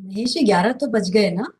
महेश, 11 तो बज गए ना।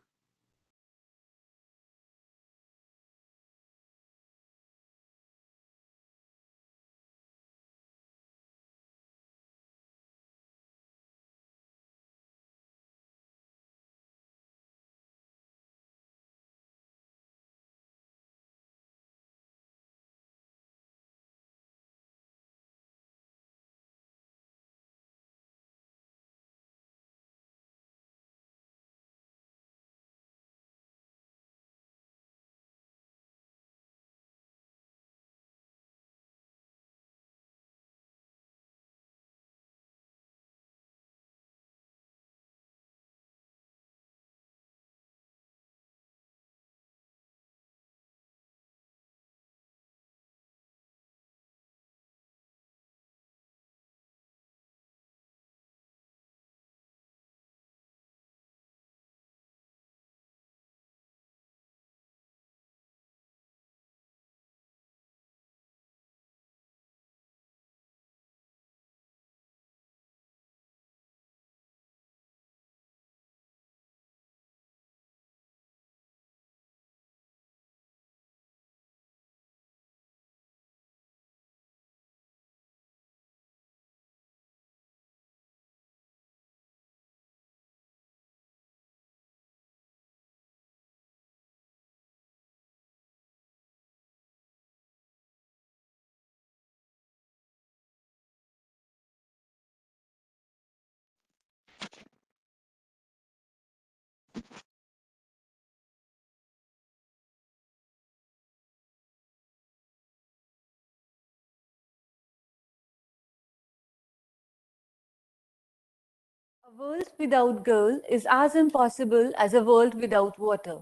A world without girl is as impossible as a world without water.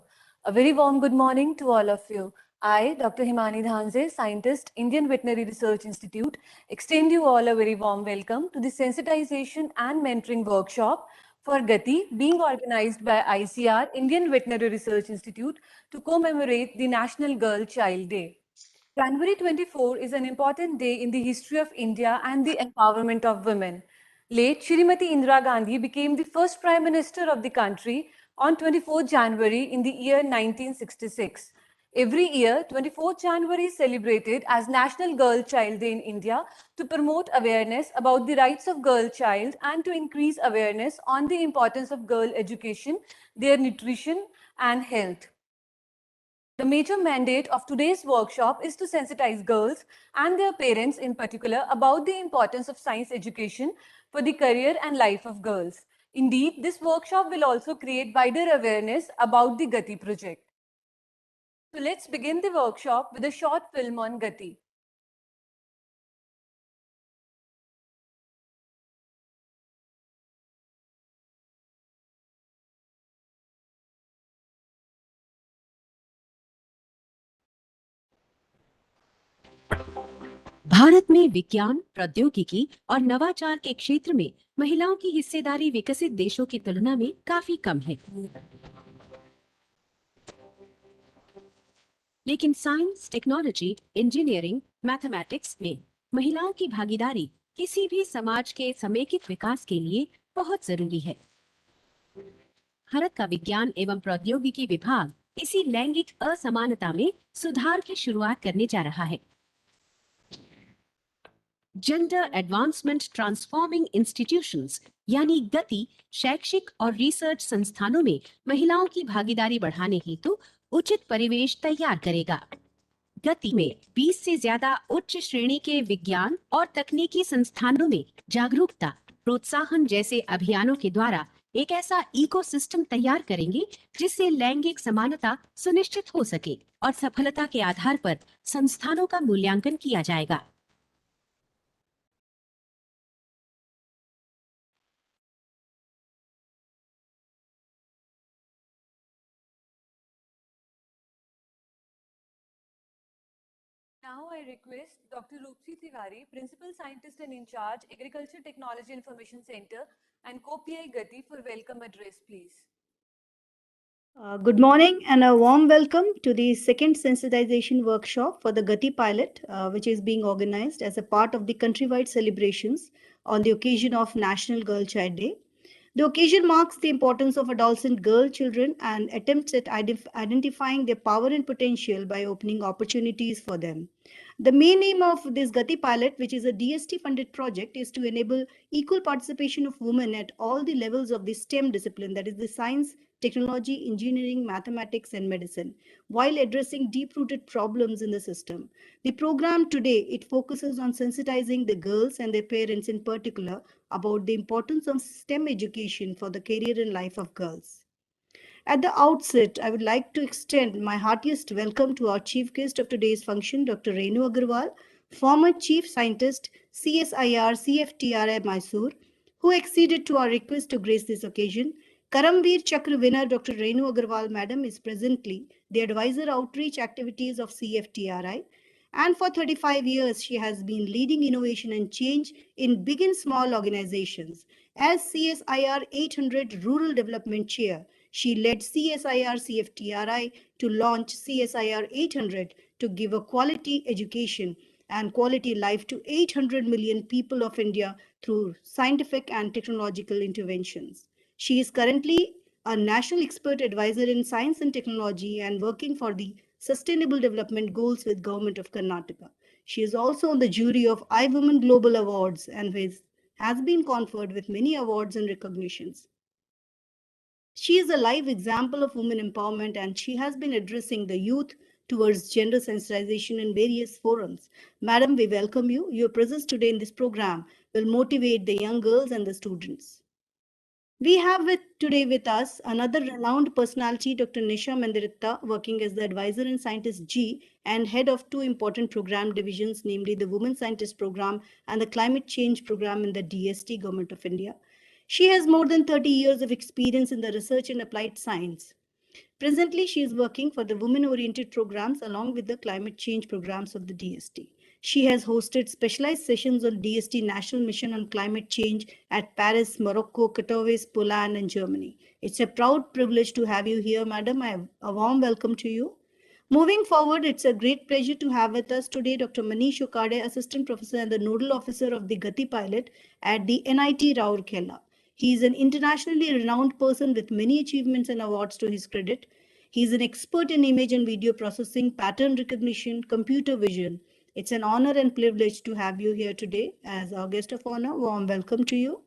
A very warm good morning to all of you. I, Dr. Himani Dhanze, scientist, Indian Veterinary Research Institute, extend you all a very warm welcome to the Sensitization and Mentoring Workshop for Gati being organized by ICR, Indian Veterinary Research Institute, to commemorate the National Girl Child Day. January 24 is an important day in the history of India and the empowerment of women. Late Shrimati Indira Gandhi became the first Prime Minister of the country on 24 January in the year 1966. Every year, 24 January is celebrated as National Girl Child Day in India to promote awareness about the rights of girl child and to increase awareness on the importance of girl education, their nutrition and health. The major mandate of today's workshop is to sensitize girls and their parents in particular about the importance of science education for the career and life of girls. Indeed, this workshop will also create wider awareness about the Gati project. So let's begin the workshop with a short film on Gati. Bharat में विज्ञान, प्रौद्योगिकी और नवाचार के क्षेत्र में महिलाओं की हिस्सेदारी विकसित देशों की तुलना में काफी कम है। लेकिन साइंस, टेक्नोलॉजी, इंजीनियरिंग, मैथमेटिक्स में महिलाओं की भागीदारी किसी भी समाज के समेकित विकास के लिए बहुत जरूरी है। भारत का विज्ञान एवं प्रौद्योगिकी विभाग इसी लैंगिक असमानता में सुधार की शुरुआत करने जा रहा है। जेंडर एडवांसमेंट ट्रांसफॉर्मिंग इंस्टीट्यूशंस यानी गति शैक्षिक और रिसर्च संस्थानों में महिलाओं की भागीदारी बढ़ाने हेतु उचित परिवेश तैयार करेगा। गति में 20 से ज्यादा उच्च श्रेणी के विज्ञान और तकनीकी संस्थानों में जागरूकता, प्रोत्साहन जैसे अभियानों के द्वारा एक ऐसा इकोसिस्टम तैयार करेंगे जिससे लैंगिक समानता सुनिश्चित हो सके और सफलता के आधार पर संस्थानों का मूल्यांकन किया जाएगा। Now I request Dr. Roopsi Tiwari, Principal Scientist and in charge, Agriculture Technology Information Center and co-PI Gati for welcome address, please. Good morning and a warm welcome to the second sensitization workshop for the Gati pilot, which is being organized as a part of the countrywide celebrations on the occasion of National Girl Child Day. The occasion marks the importance of adolescent girl children and attempts at identifying their power and potential by opening opportunities for them. The main aim of this Gati pilot, which is a DST funded project, is to enable equal participation of women at all the levels of the STEM discipline, that is the science, technology, engineering, mathematics, and medicine, while addressing deep-rooted problems in the system. The program today, it focuses on sensitizing the girls and their parents in particular about the importance of STEM education for the career and life of girls. At the outset, I would like to extend my heartiest welcome to our chief guest of today's function, Dr. Renu Agarwal, former chief scientist, CSIR CFTRI Mysore, who acceded to our request to grace this occasion. Karamveer Chakra winner Dr. Renu Agarwal Madam is presently the advisor outreach activities of CFTRI, and for 35 years she has been leading innovation and change in big and small organizations. As CSIR 800 Rural Development Chair, she led CSIR CFTRI to launch CSIR 800 to give a quality education and quality life to 800 million people of India through scientific and technological interventions. She is currently a national expert advisor in science and technology and working for the Sustainable Development Goals with Government of Karnataka. She is also on the jury of iWomen Global Awards and has been conferred with many awards and recognitions. She is a live example of women empowerment and she has been addressing the youth towards gender sensitization in various forums. Madam, we welcome you. Your presence today in this program will motivate the young girls and the students. We have today with us another renowned personality, Dr. Nisha Mandiritta, working as the advisor in Scientist G and head of two important program divisions, namely the Women Scientist Program and the Climate Change Program in the DST Government of India. She has more than 30 years of experience in the research and applied science. Presently, she is working for the women-oriented programs along with the climate change programs of the DST. She has hosted specialized sessions on DST National Mission on Climate Change at Paris, Morocco, Katowice, Poland, and Germany. It's a proud privilege to have you here, madam. A warm welcome to you. Moving forward, it's a great pleasure to have with us today Dr. Mahesh, Assistant Professor and the Nodal Officer of the Gati Pilot at the NIT Rourkela. He is an internationally renowned person with many achievements and awards to his credit. He is an expert in image and video processing, pattern recognition, computer vision. It's an honor and privilege to have you here today as our guest of honor. Warm welcome to you.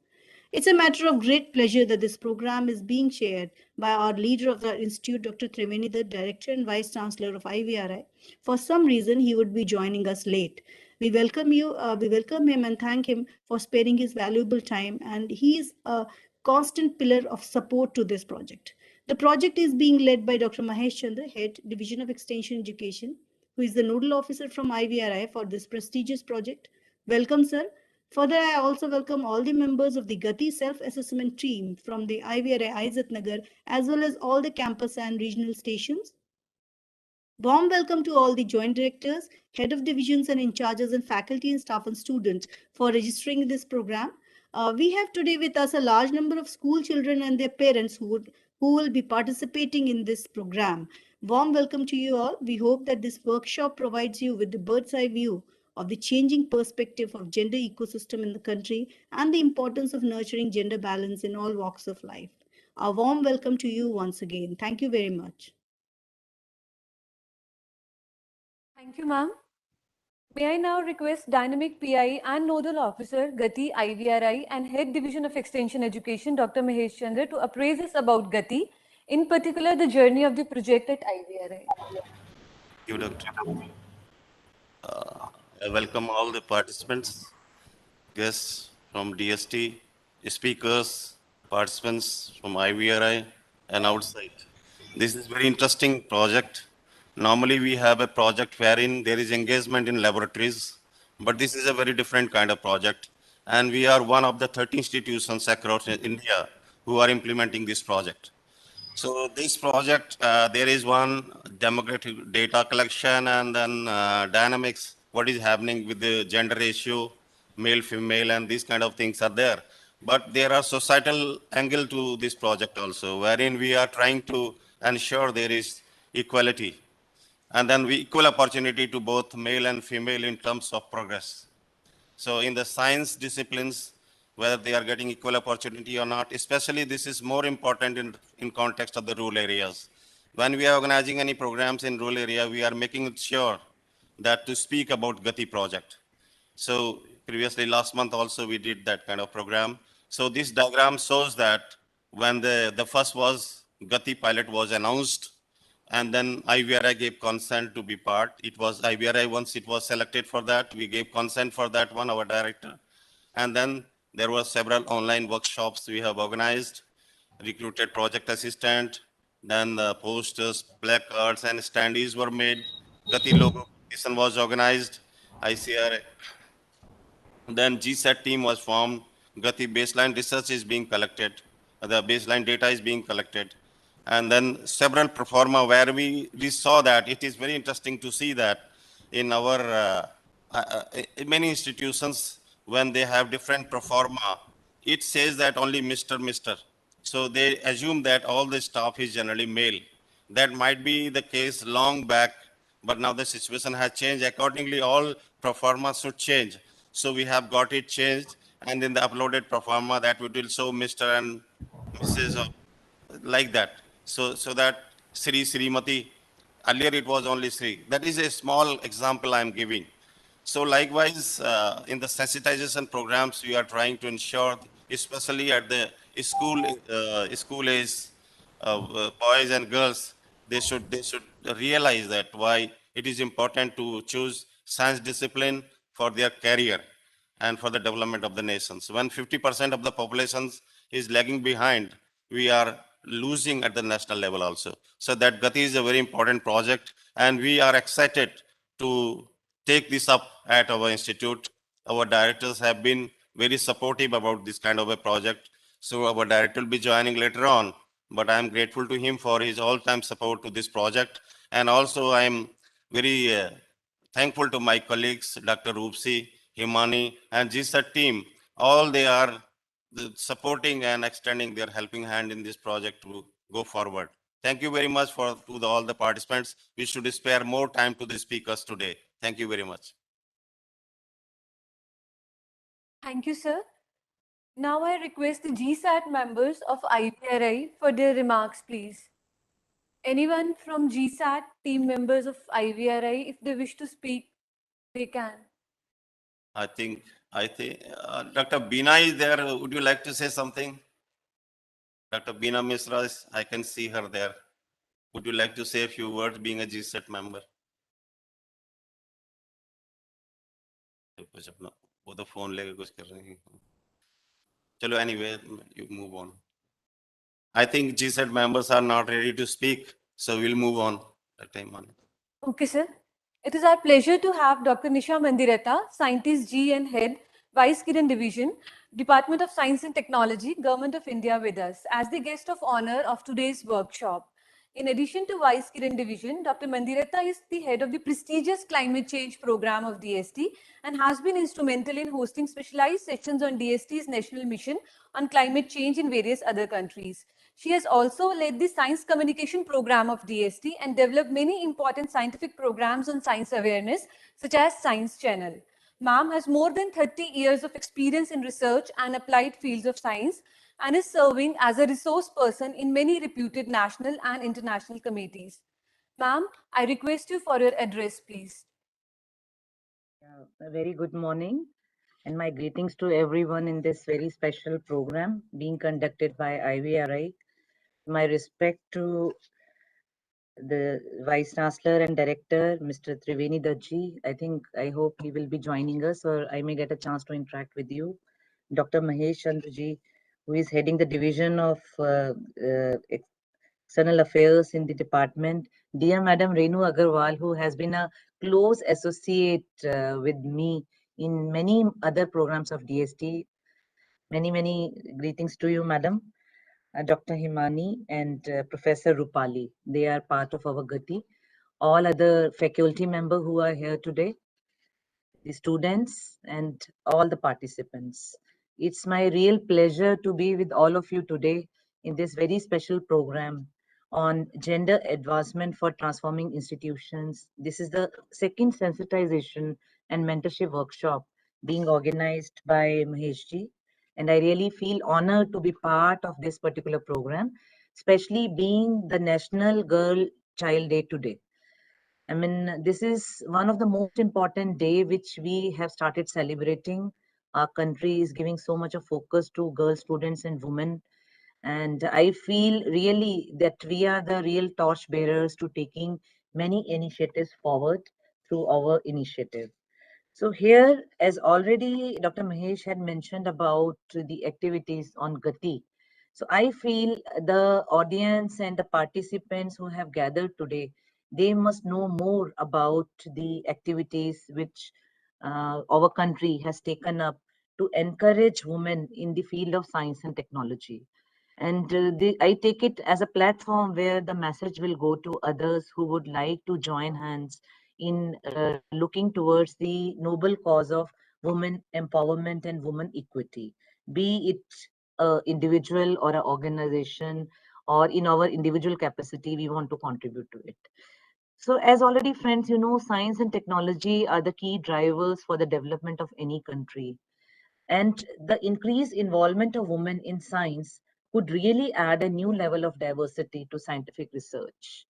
It's a matter of great pleasure that this program is being chaired by our leader of the Institute, Dr. Triveni, the Director and Vice Chancellor of IVRI. For some reason, he would be joining us late. We welcome him and thank him for sparing his valuable time, and he is a constant pillar of support to this project. The project is being led by Dr. Mahesh Chandra, Head, Division of Extension Education, who is the nodal officer from IVRI for this prestigious project. Welcome, sir. Further, I also welcome all the members of the Gati self-assessment team from the IVRI Izat Nagar, as well as all the campus and regional stations. Warm welcome to all the joint directors, head of divisions and in charges and faculty and staff and students for registering this program. We have today with us a large number of school children and their parents who will be participating in this program. Warm welcome to you all. We hope that this workshop provides you with the bird's eye view of the changing perspective of gender ecosystem in the country and the importance of nurturing gender balance in all walks of life. A warm welcome to you once again. Thank you very much. Thank you, ma'am. May I now request Dynamic PI and Nodal Officer, Gati IVRI and Head Division of Extension Education, Dr. Mahesh Chandra, to appraise us about Gati, in particular the journey of the project at IVRI. Thank you, Dr. I welcome all the participants, guests from DST, speakers, participants from IVRI and outside. This is a very interesting project. Normally we have a project wherein there is engagement in laboratories, but this is a very different kind of project. And we are one of the 30 institutions across India who are implementing this project. So this project, there is one demographic data collection and then dynamics, what is happening with the gender ratio, male, female, and these kind of things are there. But there are societal angle to this project also, wherein we are trying to ensure there is equality. And then we equal opportunity to both male and female in terms of progress. So in the science disciplines, whether they are getting equal opportunity or not. Especially this is more important in context of the rural areas. When we are organizing any programs in rural area, we are making sure that to speak about Gati project. So previously last month also we did that kind of program. So this diagram shows that when the first was Gati pilot was announced, and then IVRI gave consent to be part. It was IVRI, once it was selected for that, we gave consent for that one, our director. And then there were several online workshops we have organized, recruited project assistant, then the posters, placards, and standees were made. Gati logo competition was organized. ICRA. Then GSAT team was formed. Gati baseline research is being collected. The baseline data is being collected. And then several performa where we saw that it is very interesting to see that in our in many institutions, when they have different performa, it says that only Mr. So they assume that all the staff is generally male. That might be the case long back, but now the situation has changed. Accordingly, all performa should change. So we have got it changed, and in the uploaded performa that we will show Mr. and Mrs. or like that. So that Srimati, earlier it was only Sri. That is a small example I'm giving. So likewise, in the sensitization programs, we are trying to ensure, especially at the school age, boys and girls, they should realize that why it is important to choose science discipline for their career and for the development of the nations. When 50% of the population is lagging behind, we are losing at the national level also. So that Gati is a very important project, and we are excited to take this up at our institute. Our directors have been very supportive about this kind of a project. So our director will be joining later on, but I am grateful to him for his all-time support to this project. And also I am very thankful to my colleagues, Dr. Roopsi, Himani, and GSAT team. All they are supporting and extending their helping hand in this project to go forward. Thank you very much to all the participants. We should spare more time to the speakers today. Thank you very much. Thank you, sir. Now I request the GSAT members of IVRI for their remarks, please. Anyone from GSAT team members of IVRI, if they wish to speak, they can. I think Dr. Bina is there. Would you like to say something? Dr. Bina Misra, I can see her there. Would you like to say a few words being a GSAT member? कुछ अपना वो तो phone लेके कुछ कर रही है चलो anyway you move on. I think GSAT members are not ready to speak, so we'll move on that time on. Okay, sir. It is our pleasure to have Dr. Nisha Mandireta, Scientist G and Head, Vice Kiran Division, Department of Science and Technology, Government of India with us as the guest of honor of today's workshop. In addition to Vice Kiran Division, Dr. Mandireta is the head of the prestigious climate change program of DST and has been instrumental in hosting specialized sessions on DST's national mission on climate change in various other countries. She has also led the science communication program of DST and developed many important scientific programs on science awareness, such as Science Channel. Ma'am has more than 30 years of experience in research and applied fields of science and is serving as a resource person in many reputed national and international committees. Ma'am, I request you for your address, please. A very good morning and my greetings to everyone in this very special program being conducted by IVRI. My respect to the Vice Chancellor and Director, Mr. Triveni Daji. I hope he will be joining us, or I may get a chance to interact with you. Dr. Mahesh Chandra ji, who is heading the Division of External Affairs in the department. Dear Madam Renu Agarwal, who has been a close associate with me in many other programs of DST. Many greetings to you, Madam. Dr. Himani and Professor Rupali. They are part of our Gati. All other faculty members who are here today, the students and all the participants. It's my real pleasure to be with all of you today in this very special program on gender advancement for transforming institutions. This is the second sensitization and mentorship workshop being organized by Mahesh ji. And I really feel honored to be part of this particular program, especially being the National Girl Child Day today. I mean, this is one of the most important day which we have started celebrating. Our country is giving so much of focus to girl students and women. And I feel really that we are the real torch bearers to taking many initiatives forward through our initiative. So here, as already Dr. Mahesh had mentioned about the activities on Gati, so I feel the audience and the participants who have gathered today, they must know more about the activities which our country has taken up to encourage women in the field of science and technology. And I take it as a platform where the message will go to others who would like to join hands in looking towards the noble cause of women empowerment and women equity, be it a individual or an organization, or in our individual capacity, we want to contribute to it. So as already friends, you know, science and technology are the key drivers for the development of any country. And the increased involvement of women in science could really add a new level of diversity to scientific research.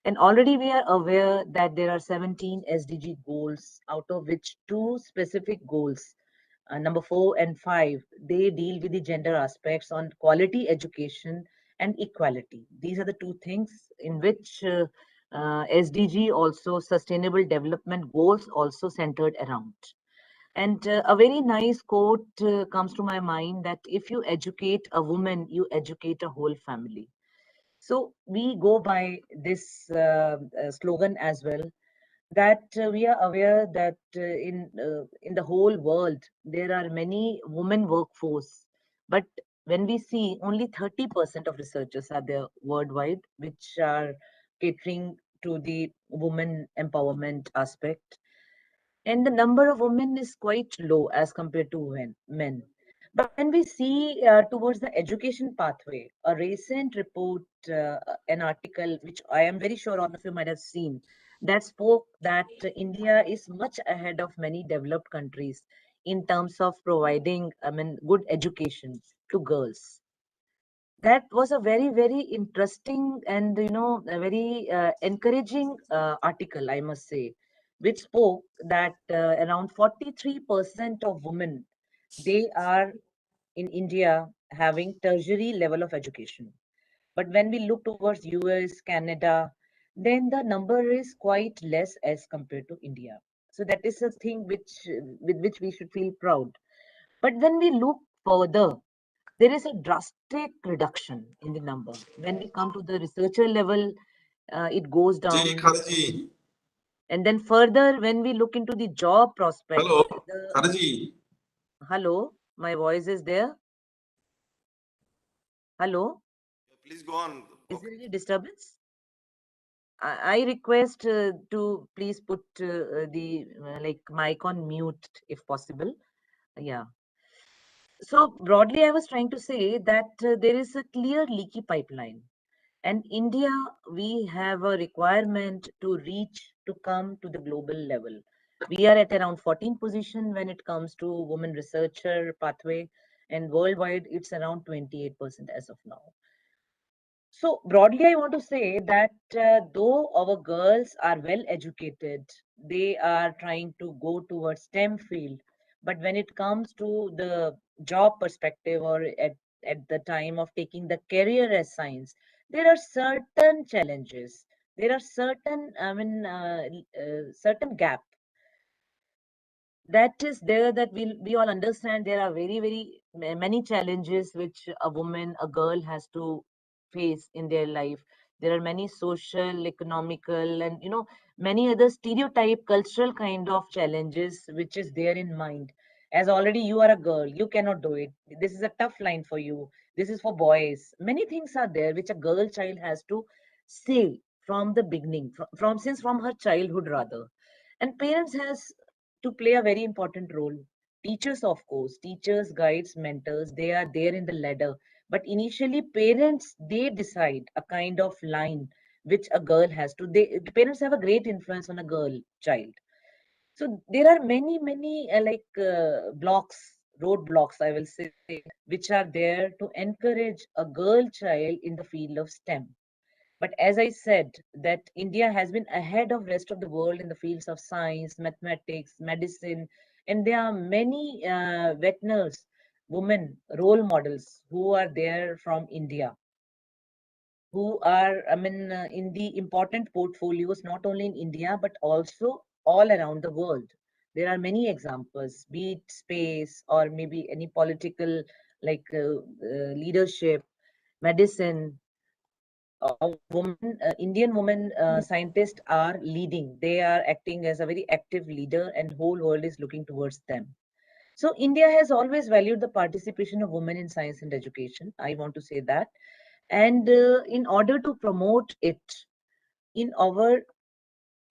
And already we are aware that there are 17 SDG goals, out of which two specific goals, number 4 and 5, they deal with the gender aspects on quality education and equality. These are the two things in which SDG also, Sustainable Development Goals, also centered around. And a very nice quote comes to my mind that if you educate a woman, you educate a whole family. So we go by this slogan as well, that we are aware that in the whole world there are many women workforce, but when we see only 30% of researchers are there worldwide, which are catering to the women empowerment aspect, and the number of women is quite low as compared to men. But when we see towards the education pathway, a recent report, an article which I am very sure all of you might have seen, that spoke that India is much ahead of many developed countries in terms of providing, I mean, good education to girls. That was a very, very interesting and, you know, a very encouraging article, I must say, which spoke that around 43% of women, they are in India having tertiary level of education. But when we look towards US, Canada, then the number is quite less as compared to India. So that is a thing which with which we should feel proud. But when we look further, there is a drastic reduction in the number. When we come to the researcher level, it goes Ji, down. Khadiji. And then further, when we look into the job prospect, Hello, Khadiji. hello, my voice is there. Hello, Please go on. is there any disturbance? I request to please put the like mic on mute if possible. Yeah. So broadly, I was trying to say that there is a clear leaky pipeline. And India, we have a requirement to reach to come to the global level. We are at around 14th position when it comes to women researcher pathway, and worldwide it's around 28% as of now. So broadly, I want to say that though our girls are well educated, they are trying to go towards STEM field. But when it comes to the job perspective, or at the time of taking the career as science, there are certain challenges. There are certain, certain gap that is there, that we all understand there are very, very many challenges which a woman, a girl has to face in their life. There are many social, economical, and you know, many other stereotype cultural kind of challenges which is there in mind. As already you are a girl, you cannot do it, this is a tough line for you, this is for boys. Many things are there which a girl child has to say from the beginning, from her childhood rather. And parents has to play a very important role. Teachers, of course, teachers, guides, mentors, they are there in the ladder. But initially, parents, they decide a kind of line which a girl has to. The parents have a great influence on a girl child. So there are many, many blocks roadblocks, I will say, which are there to encourage a girl child in the field of STEM. But as I said, that India has been ahead of rest of the world in the fields of science, mathematics, medicine, and there are many veterinarians, women role models who are there from India, who are, in the important portfolios, not only in India, but also all around the world. There are many examples, be it space or maybe any political, like leadership, medicine. Indian women scientists are leading. They are acting as a very active leader, and whole world is looking towards them. So India has always valued the participation of women in science and education. I want to say that. And in order to promote it in our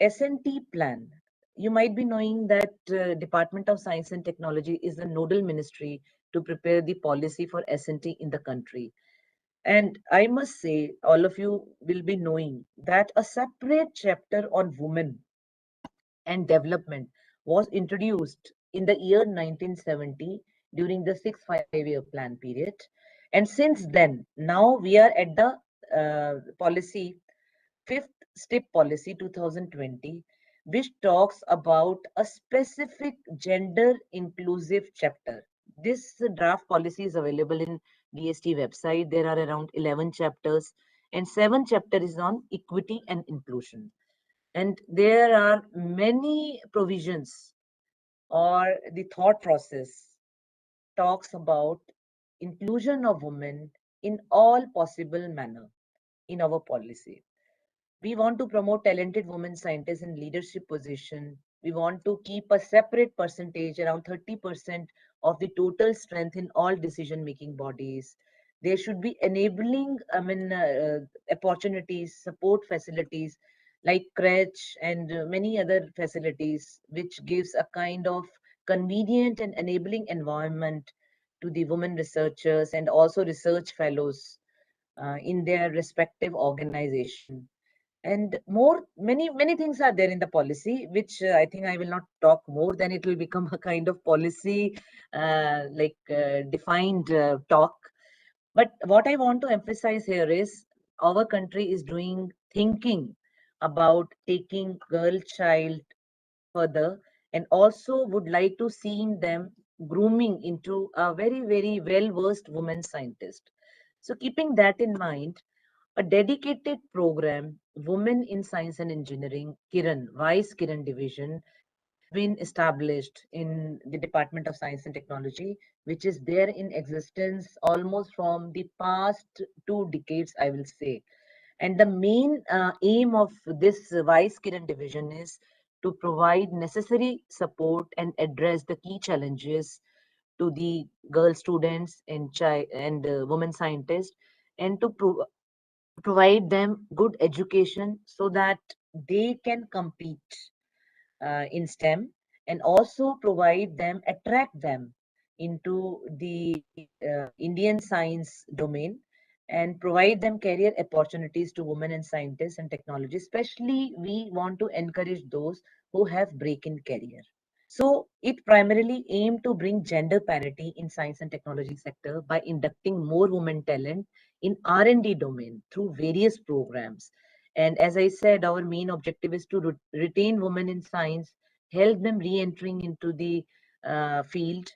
S&T plan, you might be knowing that Department of Science and Technology is the nodal ministry to prepare the policy for S&T in the country. And I must say, all of you will be knowing that a separate chapter on women and development was introduced in the year 1970 during the sixth five-year plan period. And since then, now we are at the policy, fifth step policy 2020, which talks about a specific gender inclusive chapter. This draft policy is available in DST website. There are around 11 chapters, and 7 chapter is on equity and inclusion. And there are many provisions, or the thought process talks about inclusion of women in all possible manner in our policy. We want to promote talented women scientists in leadership position. We want to keep a separate percentage, around 30% of the total strength in all decision making bodies. There should be enabling, opportunities, support facilities like crèche and many other facilities, which gives a kind of convenient and enabling environment to the women researchers and also research fellows in their respective organization. And more, many things are there in the policy, which I think I will not talk more, then it will become a kind of policy defined talk. But what I want to emphasize here is our country is doing thinking about taking girl child further, and also would like to see them grooming into a very well versed woman scientist. So keeping that in mind, a dedicated program, Women in Science and Engineering, Kiran, Vice Kiran Division, has been established in the Department of Science and Technology, which is there in existence almost from the past 2 decades, I will say. And the main aim of this Vice Kiran Division is to provide necessary support and address the key challenges to the girl students and women scientists, and to provide them good education so that they can compete in STEM, and also provide them, attract them into the Indian science domain, and provide them career opportunities to women and scientists and technology. Especially, we want to encourage those who have break in career. So it primarily aimed to bring gender parity in science and technology sector by inducting more women talent in R&D domain through various programs. And as I said, our main objective is to retain women in science, help them re-entering into the field.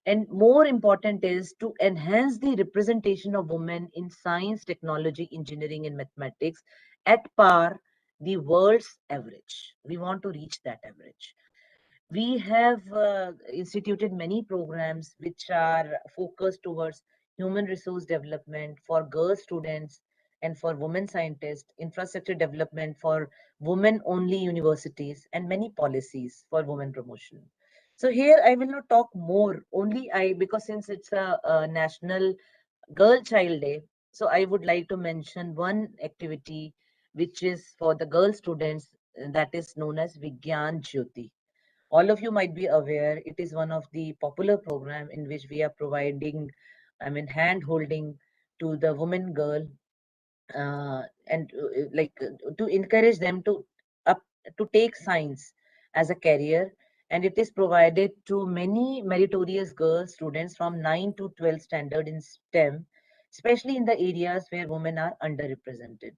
And more important is to enhance the representation of women in science, technology, engineering, and mathematics at par the world's average. We want to reach that average. We have instituted many programs which are focused towards human resource development for girl students and for women scientists, infrastructure development for women only universities, and many policies for women promotion. So here I will not talk more, only because since it's a national girl child day, so I would like to mention one activity which is for the girl students, that is known as Vigyan Jyoti. All of you might be aware, it is one of the popular program in which we are providing, hand holding to the woman girl, and to encourage them to up to take science as a career, and it is provided to many meritorious girl students from 9 to 12 standard in STEM, especially in the areas where women are underrepresented.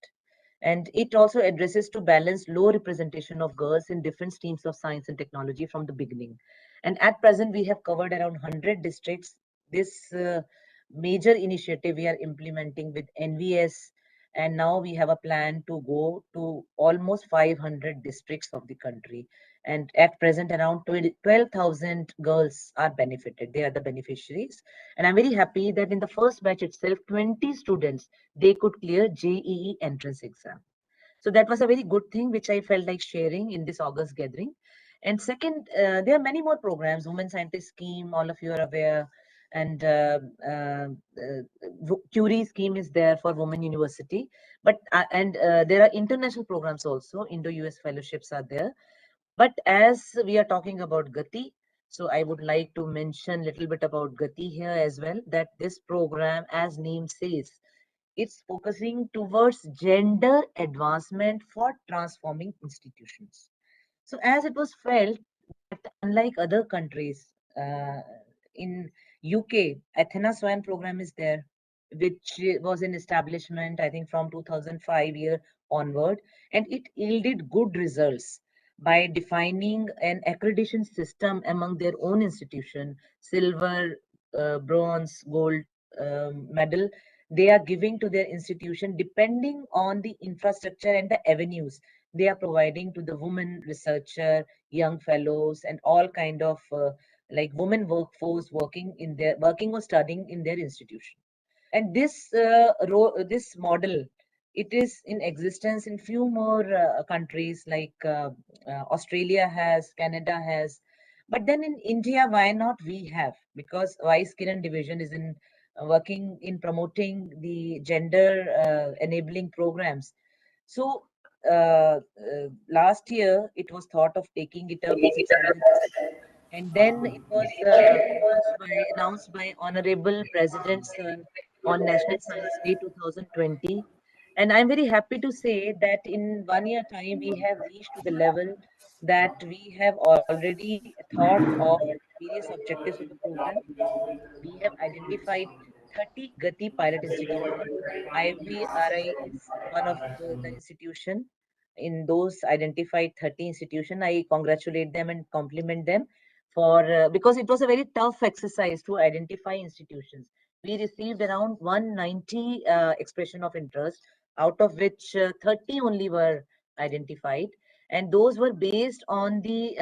And it also addresses to balance low representation of girls in different streams of science and technology from the beginning. And at present, we have covered around 100 districts. This major initiative we are implementing with NVS, and now we have a plan to go to almost 500 districts of the country. And at present, around 12,000 girls are benefited. They are the beneficiaries. And I'm very happy that in the first batch itself, 20 students, they could clear JEE entrance exam. So that was a very good thing, which I felt like sharing in this August gathering. And second, there are many more programs, Women Scientist Scheme, all of you are aware, and Curie scheme is there for Women University. But there are international programs also, Indo-US fellowships are there. But as we are talking about Gati, so I would like to mention a little bit about Gati here as well, that this program, as name says, it's focusing towards gender advancement for transforming institutions. So as it was felt that unlike other countries, in UK, Athena Swan program is there, which was in establishment, I think, from 2005 year onward, and it yielded good results by defining an accreditation system among their own institution, silver, bronze, gold medal they are giving to their institution depending on the infrastructure and the avenues they are providing to the women researcher, young fellows, and all kind of like women workforce working or studying in their institution. And this model, it is in existence in few more countries like Australia has, Canada has. But then in India, why not we have? Because Vice Kiran division is in working in promoting the gender enabling programs. So last year it was thought of taking it up as a challenge, and then it was announced by Honorable President Sir on National Science Day 2020. And I'm very happy to say that in 1 year time, we have reached to the level that we have already thought of various objectives of the program. We have identified 30 Gati pilot institution. IVRI is one of the institution in those identified 30 institution. I congratulate them and compliment them for because it was a very tough exercise to identify institutions. We received around 190 expression of interest, out of which 30 only were identified, and those were based on the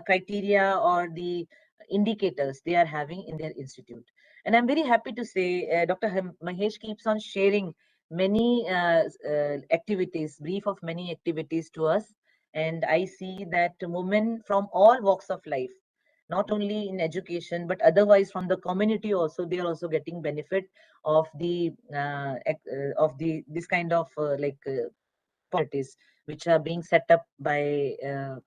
criteria or the indicators they are having in their institute. And I'm very happy to say Dr. Mahesh keeps on sharing many activities, brief of many activities to us. And I see that women from all walks of life, not only in education, but otherwise from the community also, they are also getting benefit of this kind of policies which are being set up by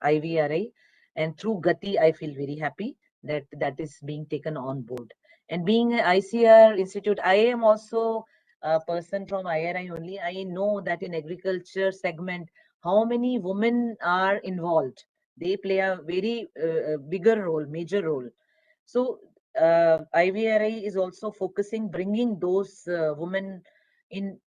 IVRI. And through Gati, I feel very happy that that is being taken on board. And being an ICR institute, I am also a person from IRI only. I know that in agriculture segment, how many women are involved. They play a very bigger role, major role. So IVRI is also focusing, bringing those women in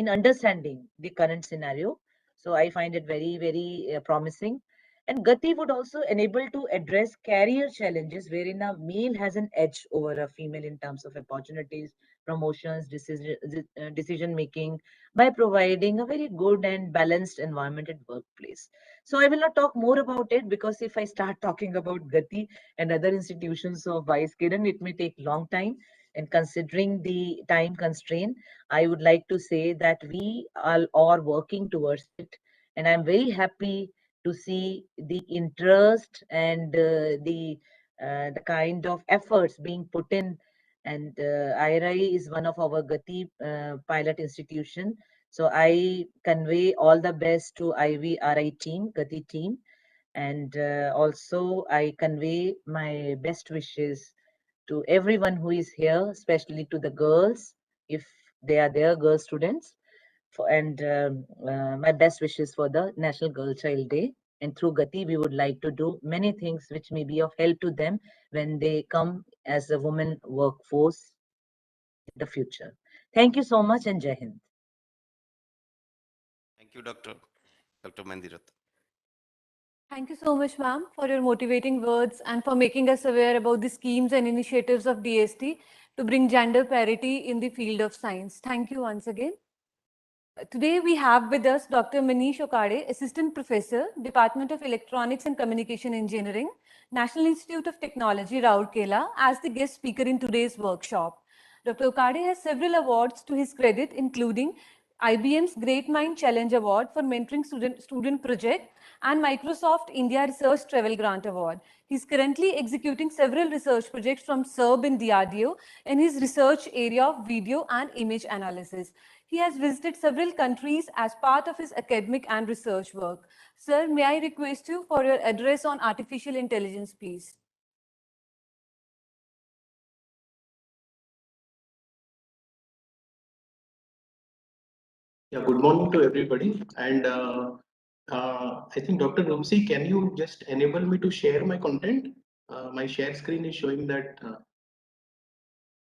understanding the current scenario. So I find it very, very promising. And Gati would also enable to address career challenges wherein a male has an edge over a female in terms of opportunities, promotions, decision making, by providing a very good and balanced environment at workplace. So I will not talk more about it, because if I start talking about Gati and other institutions of Vice Kiran, it may take long time. And considering the time constraint, I would like to say that we are working towards it. And I'm very happy to see the interest and the kind of efforts being put in. And IRI is one of our Gati pilot institution. So I convey all the best to IVRI team, Gati team. And also I convey my best wishes to everyone who is here, especially to the girls, if they are there, girl students. And my best wishes for the National Girl Child Day. And through Gati, we would like to do many things which may be of help to them when they come as a woman workforce in the future. Thank you so much and Jai Hind. Thank you, Dr. Mandirat. Thank you so much, ma'am, for your motivating words and for making us aware about the schemes and initiatives of DST to bring gender parity in the field of science. Thank you once again. Today we have with us Dr. Mahesh Okade, Assistant Professor, Department of Electronics and Communication Engineering, National Institute of Technology, Rourkela, as the guest speaker in today's workshop. Dr. Okade has several awards to his credit, including IBM's Great Mind Challenge Award for Mentoring Student Project and Microsoft India Research Travel Grant Award. He is currently executing several research projects from SERB and DRDO in his research area of video and image analysis. He has visited several countries as part of his academic and research work. Sir, may I request you for your address on artificial intelligence, please? Yeah, good morning to everybody. And I think Dr. Rumsi, can you just enable me to share my content? My share screen is showing that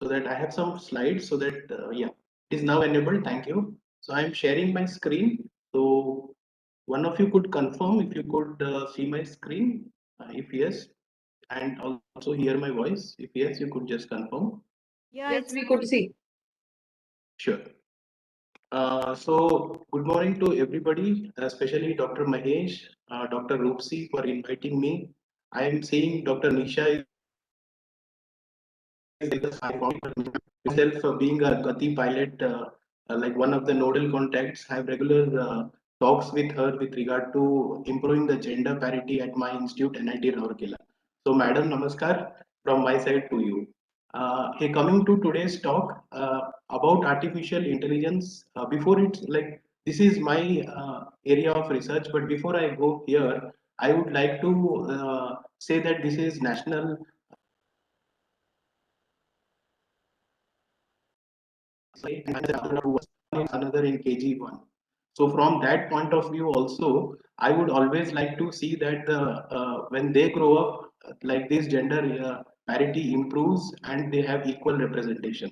so that I have some slides so that, yeah, it is now enabled. Thank you. So I'm sharing my screen. So one of you could confirm if you could see my screen, if yes, and also hear my voice. If yes, you could just confirm. Yeah, Yes, we could see. Sure. So good morning to everybody, especially Dr. Mahesh, Dr. Roopsi for inviting me. I am seeing Dr. Nisha myself being a Gati pilot, like one of the nodal contacts, I have regular talks with her with regard to improving the gender parity at my institute, NIT Rourkela. So, Madam, Namaskar from my side to you. Hey, coming to today's talk about artificial intelligence, before it's like this is my area of research, but before I go here, I would like to say that this is National another in KG1. So from that point of view also, I would always like to see that when they grow up, like this gender parity improves and they have equal representation.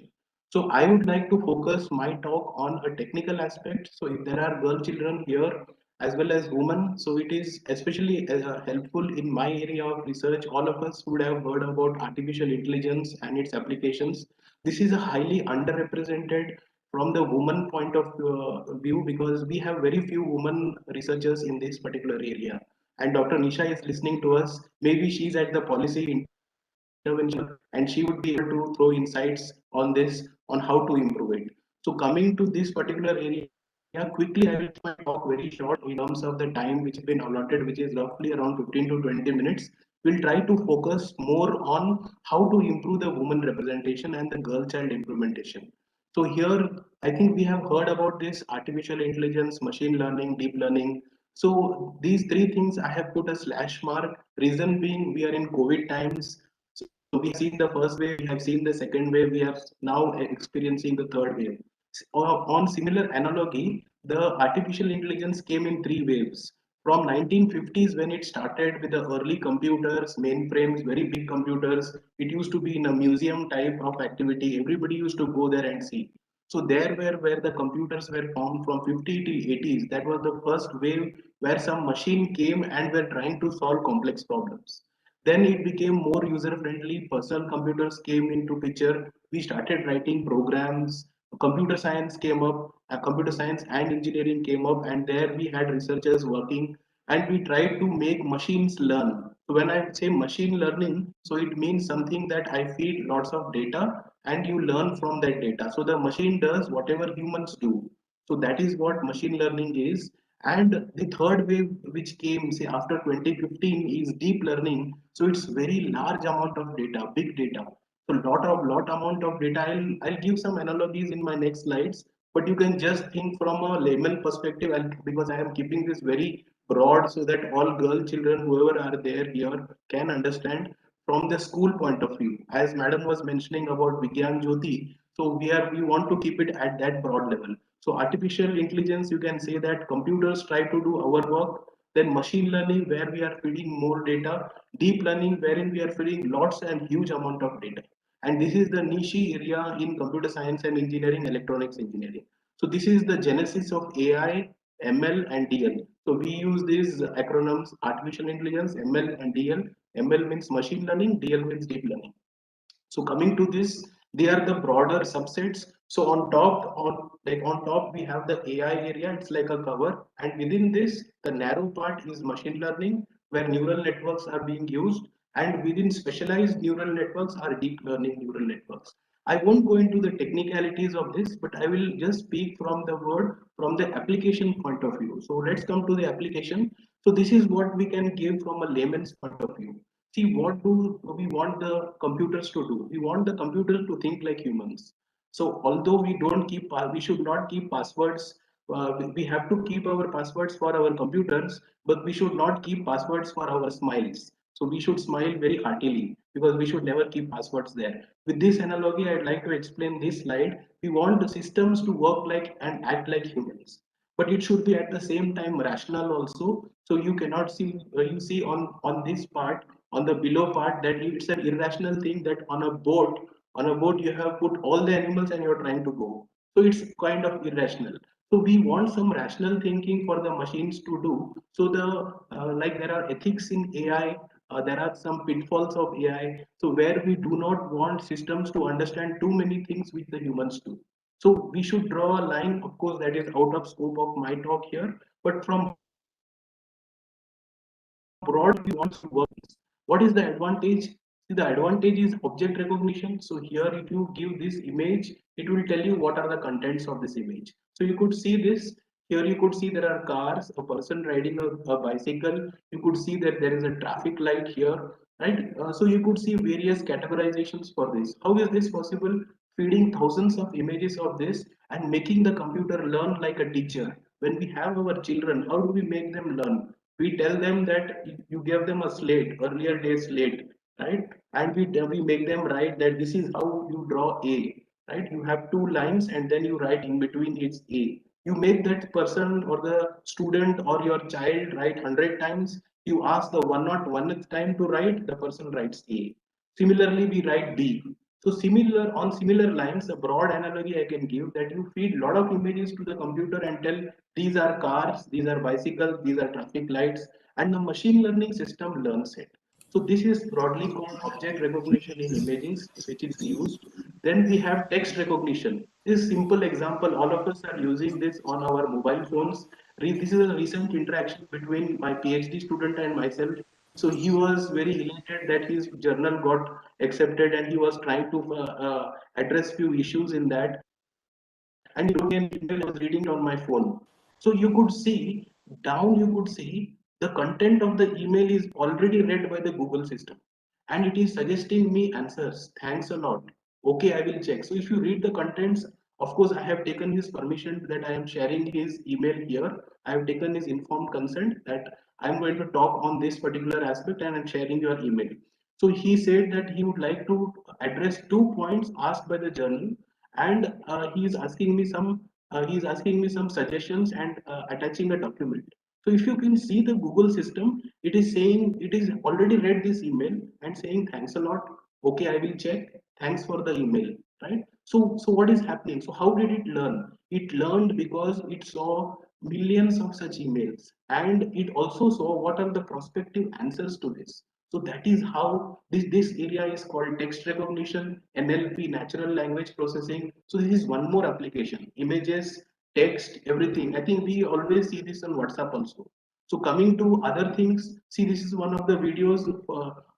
So I would like to focus my talk on a technical aspect. So if there are girl children here as well as women, so it is especially helpful in my area of research. All of us would have heard about artificial intelligence and its applications. This is a highly underrepresented from the woman point of view because we have very few women researchers in this particular area. And Dr. Nisha is listening to us. Maybe she's at the policy intervention and she would be able to throw insights on this, on how to improve it. So coming to this particular area, quickly I will keep my talk very short in terms of the time which has been allotted, which is roughly around 15 to 20 minutes. We'll try to focus more on how to improve the woman representation and the girl child implementation. So here, I think we have heard about this artificial intelligence, machine learning, deep learning. So these three things I have put a slash mark. Reason being, we are in COVID times. So we have seen the first wave, we have seen the second wave, we are now experiencing the third wave. On similar analogy, the artificial intelligence came in three waves. From 1950s when it started with the early computers, mainframes, very big computers, it used to be in a museum type of activity. Everybody used to go there and see. So there where the computers were formed from 50 to 80s. That was the first wave where some machine came and were trying to solve complex problems. Then it became more user friendly. Personal computers came into picture. We started writing programs. Computer science came up. Computer science and engineering came up, and there we had researchers working, and we tried to make machines learn. So when I say machine learning, so it means something that I feed lots of data and you learn from that data. So the machine does whatever humans do. So that is what machine learning is. And the third wave which came say after 2015 is deep learning. So it's very large amount of data, big data. So lot amount of data. I'll give some analogies in my next slides, but you can just think from a layman perspective because I am keeping this very broad so that all girl children, whoever are there here, can understand from the school point of view. As Madam was mentioning about Vigyan Jyoti, so we want to keep it at that broad level. So artificial intelligence, you can say that computers try to do our work, then machine learning where we are feeding more data, deep learning wherein we are feeding lots and huge amount of data. And this is the niche area in computer science and engineering, electronics engineering. So this is the genesis of AI, ML and DL. So we use these acronyms: artificial intelligence, ML and DL. ML means machine learning, DL means deep learning. So coming to this, they are the broader subsets. So on top we have the AI area. It's like a cover, and within this, the narrow part is machine learning, where neural networks are being used, and within specialized neural networks are deep learning neural networks. I won't go into the technicalities of this, but I will just speak from the word from the application point of view. So let's come to the application. So this is what we can give from a layman's point of view. See, what do we want the computers to do? We want the computers to think like humans. So although we should not keep passwords. We have to keep our passwords for our computers, but we should not keep passwords for our smiles. So we should smile very heartily because we should never keep passwords there. With this analogy, I'd like to explain this slide. We want the systems to work like and act like humans, but it should be at the same time rational also. So you cannot see you see on this part, on the below part, that it's an irrational thing that on a boat you have put all the animals and you're trying to go. So it's kind of irrational. So we want some rational thinking for the machines to do. So like there are ethics in AI. There are some pitfalls of AI. So where we do not want systems to understand too many things which the humans do. So we should draw a line, of course, that is out of scope of my talk here, but from broad we want to work. What is the advantage? See, the advantage is object recognition. So here, if you give this image, it will tell you what are the contents of this image. So you could see this. Here you could see there are cars, a person riding a bicycle. You could see that there is a traffic light here, right? So you could see various categorizations for this. How is this possible? Feeding thousands of images of this and making the computer learn like a teacher. When we have our children, how do we make them learn? We tell them that you give them a slate, earlier days slate, right? And we make them write that this is how you draw A, right? You have two lines and then you write in between it's A. You make that person or the student or your child write 100 times. You ask the 101th time to write, the person writes A. Similarly, we write B. So on similar lines, a broad analogy I can give, that you feed a lot of images to the computer and tell these are cars, these are bicycles, these are traffic lights, and the machine learning system learns it. So this is broadly called object recognition in images, which is used. Then we have text recognition. This simple example, all of us are using this on our mobile phones. This is a recent interaction between my PhD student and myself. So he was very elated that his journal got accepted, and he was trying to address few issues in that, and he wrote me an email. I was reading it on my phone. So you could see down, you could see the content of the email is already read by the Google system, and it is suggesting me answers. Thanks a lot. Okay, I will check. So if you read the contents, of course, I have taken his permission that I am sharing his email here. I have taken his informed consent that I'm going to talk on this particular aspect and I'm sharing your email. So he said that he would like to address 2 points asked by the journal, and he is asking me some suggestions and attaching a document. So if you can see the Google system, it is saying it is already read this email and saying thanks a lot. Okay, I will check. Thanks for the email, right? So what is happening? So how did it learn? It learned because it saw millions of such emails, and it also saw what are the prospective answers to this. So that is how this area is called text recognition, NLP, natural language processing. So this is one more application: images, text, everything. I think we always see this on WhatsApp also. So coming to other things, see, this is one of the videos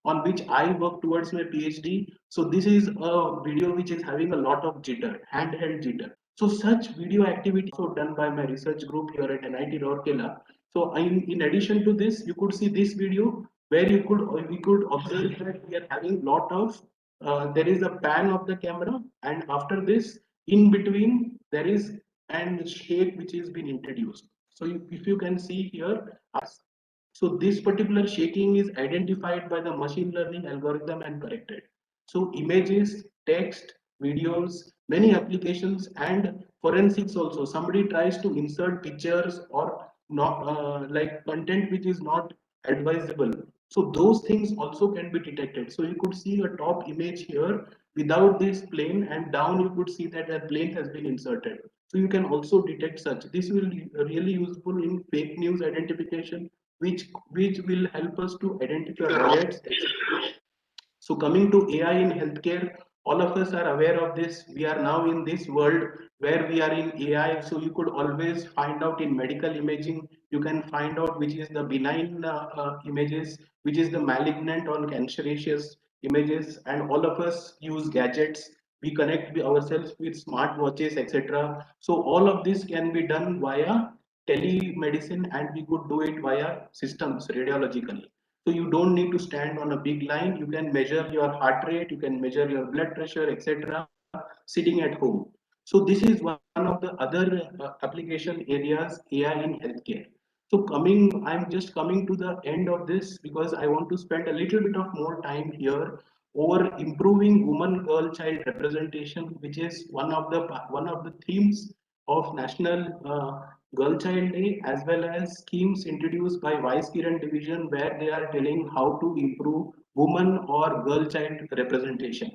on which I work towards my PhD. So this is a video which is having a lot of jitter, handheld jitter. So such video activity also done by my research group here at NIT Rourkela. So in addition to this, you could see this video where we could observe that we are having lot of there is a pan of the camera, and after this, in between there is an shake which is been introduced. So if you can see here, so this particular shaking is identified by the machine learning algorithm and corrected. So images, text, videos, many applications, and forensics also. Somebody tries to insert pictures or not like content which is not advisable. So those things also can be detected. So you could see a top image here without this plane, and down you could see that a plane has been inserted. So you can also detect such. This will be really useful in fake news identification, which will help us to identify riots. So coming to AI in healthcare, all of us are aware of this. We are now in this world where we are in AI. So you could always find out in medical imaging, you can find out which is the benign images, which is the malignant or cancerous images. And all of us use gadgets. We connect ourselves with smart watches, etc. So all of this can be done via telemedicine, and we could do it via systems radiologically. So you don't need to stand on a big line. You can measure your heart rate, you can measure your blood pressure, etc. sitting at home. So this is one of the other application areas AI in healthcare. So I'm just coming to the end of this because I want to spend a little bit of more time here over improving woman, girl, child representation, which is one of the themes of National Girl Child Day, as well as schemes introduced by Vice Kiran Division where they are telling how to improve woman or girl child representation.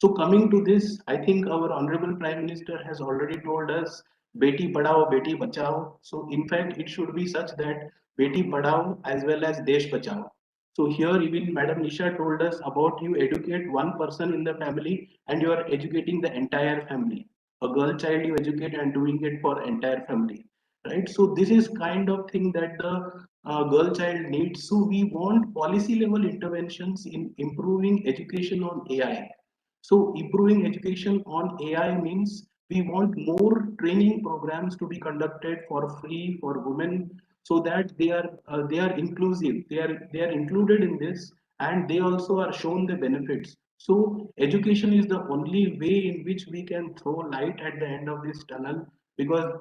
So coming to this, I think our Honorable Prime Minister has already told us Beti Padhao, Beti Bachao. So in fact, it should be such that Beti Padhao as well as Desh Bachao. So here even Madam Nisha told us about you educate one person in the family and you are educating the entire family. A girl child you educate and doing it for entire family, right? So this is kind of thing that the girl child needs. So we want policy level interventions in improving education on AI. So improving education on AI means we want more training programs to be conducted for free for women so that they are inclusive. They are included in this and they also are shown the benefits. So education is the only way in which we can throw light at the end of this tunnel because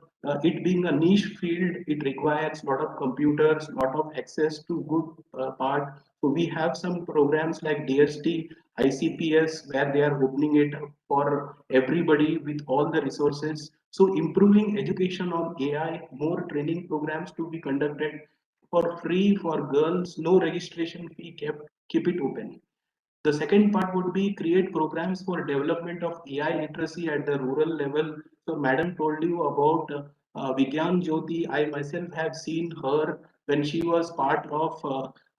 it being a niche field, it requires a lot of computers, lot of access to good part. So we have some programs like DST, ICPS, where they are opening it up for everybody with all the resources. So improving education on AI, more training programs to be conducted for free for girls, no registration fee, keep it open. The second part would be create programs for development of AI literacy at the rural level. So Madam told you about Vigyan Jyoti. I myself have seen her when she was part of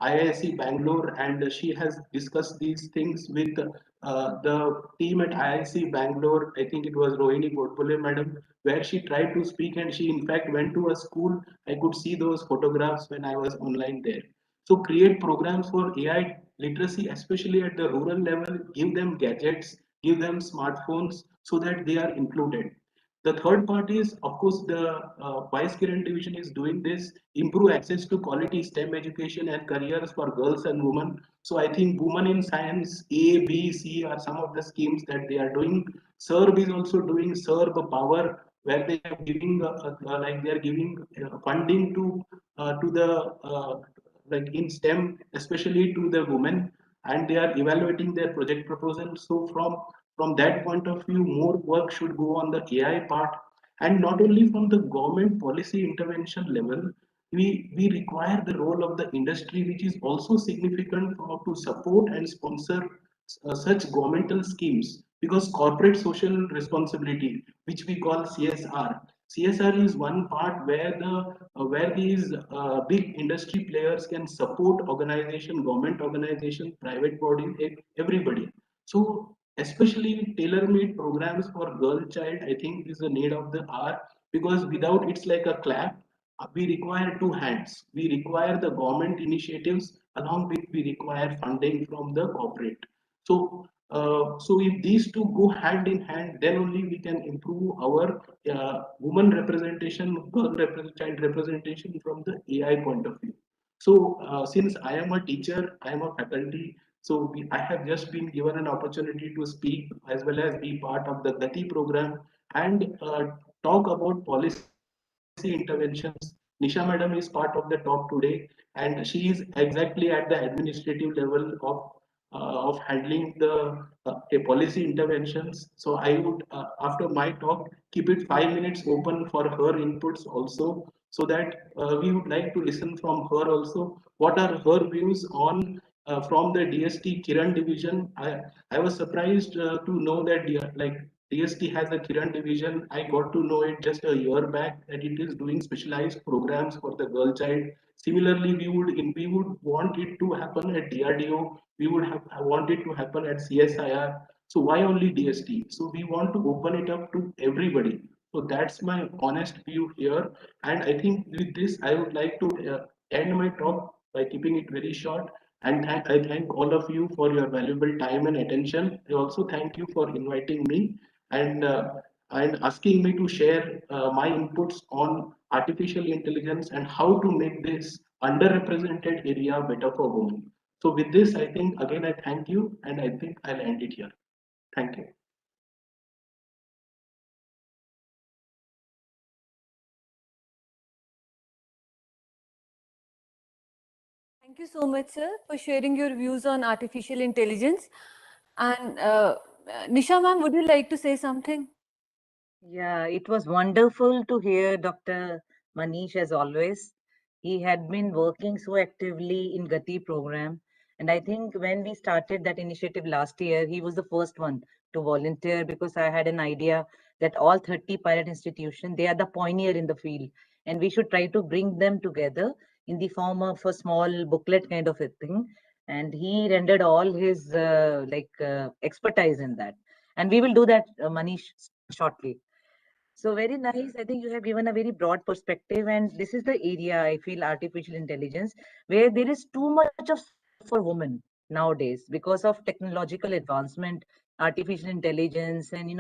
IISc Bangalore and she has discussed these things with the team at IISc Bangalore. I think it was Rohini Godbole Madam, where she tried to speak and she in fact went to a school. I could see those photographs when I was online there. So create programs for AI literacy, especially at the rural level, give them gadgets, give them smartphones so that they are included. The third part is, of course, the Vice Kiran Division is doing this, improve access to quality STEM education and careers for girls and women. So I think Women in Science, A, B, C are some of the schemes that they are doing. SERB is also doing SERB Power, where they are giving like they are giving funding to the like in STEM, especially to the women, and they are evaluating their project proposal. So from that point of view, more work should go on the AI part, and not only from the government policy intervention level. We require the role of the industry, which is also significant to support and sponsor such governmental schemes because corporate social responsibility, which we call CSR. CSR is one part where these big industry players can support organization, government organization, private bodies, everybody. So especially tailor-made programs for girl child, I think is the need of the hour because without it's like a clap. We require two hands. We require the government initiatives along with we require funding from the corporate. So if these two go hand in hand, then only we can improve our woman representation, child representation from the AI point of view. So since I am a teacher, I am a faculty, so I have just been given an opportunity to speak as well as be part of the Gati program and talk about policy interventions. Nisha madam is part of the talk today, and she is exactly at the administrative level of handling the policy interventions. So I would, after my talk, keep it 5 minutes open for her inputs also. so that we would like to listen from her also. What are her views on from the DST Kiran division? I was surprised to know that DST has a Kiran division. I got to know it just a year back that it is doing specialized programs for the girl child. Similarly, we would want it to happen at DRDO. We would have want it to happen at CSIR. So why only DST? So we want to open it up to everybody. So that's my honest view here. And I think with this, I would like to end my talk by keeping it very short. And I thank all of you for your valuable time and attention. I also thank you for inviting me and asking me to share my inputs on artificial intelligence and how to make this underrepresented area better for women. So with this, I think again I thank you, and I think I'll end it here. Thank you. Thank you so much, sir, for sharing your views on artificial intelligence. And Nisha ma'am, would you like to say something? Yeah, it was wonderful to hear Dr. Manish as always. He had been working so actively in Gati program. And I think when we started that initiative last year, he was the first one to volunteer because I had an idea that all 30 pilot institutions, they are the pioneer in the field. And we should try to bring them together in the form of a small booklet kind of a thing. And he rendered all his expertise in that. And we will do that, Manish, shortly. So very nice. I think you have given a very broad perspective, and this is the area I feel artificial intelligence where there is too much of for women nowadays because of technological advancement, artificial intelligence, and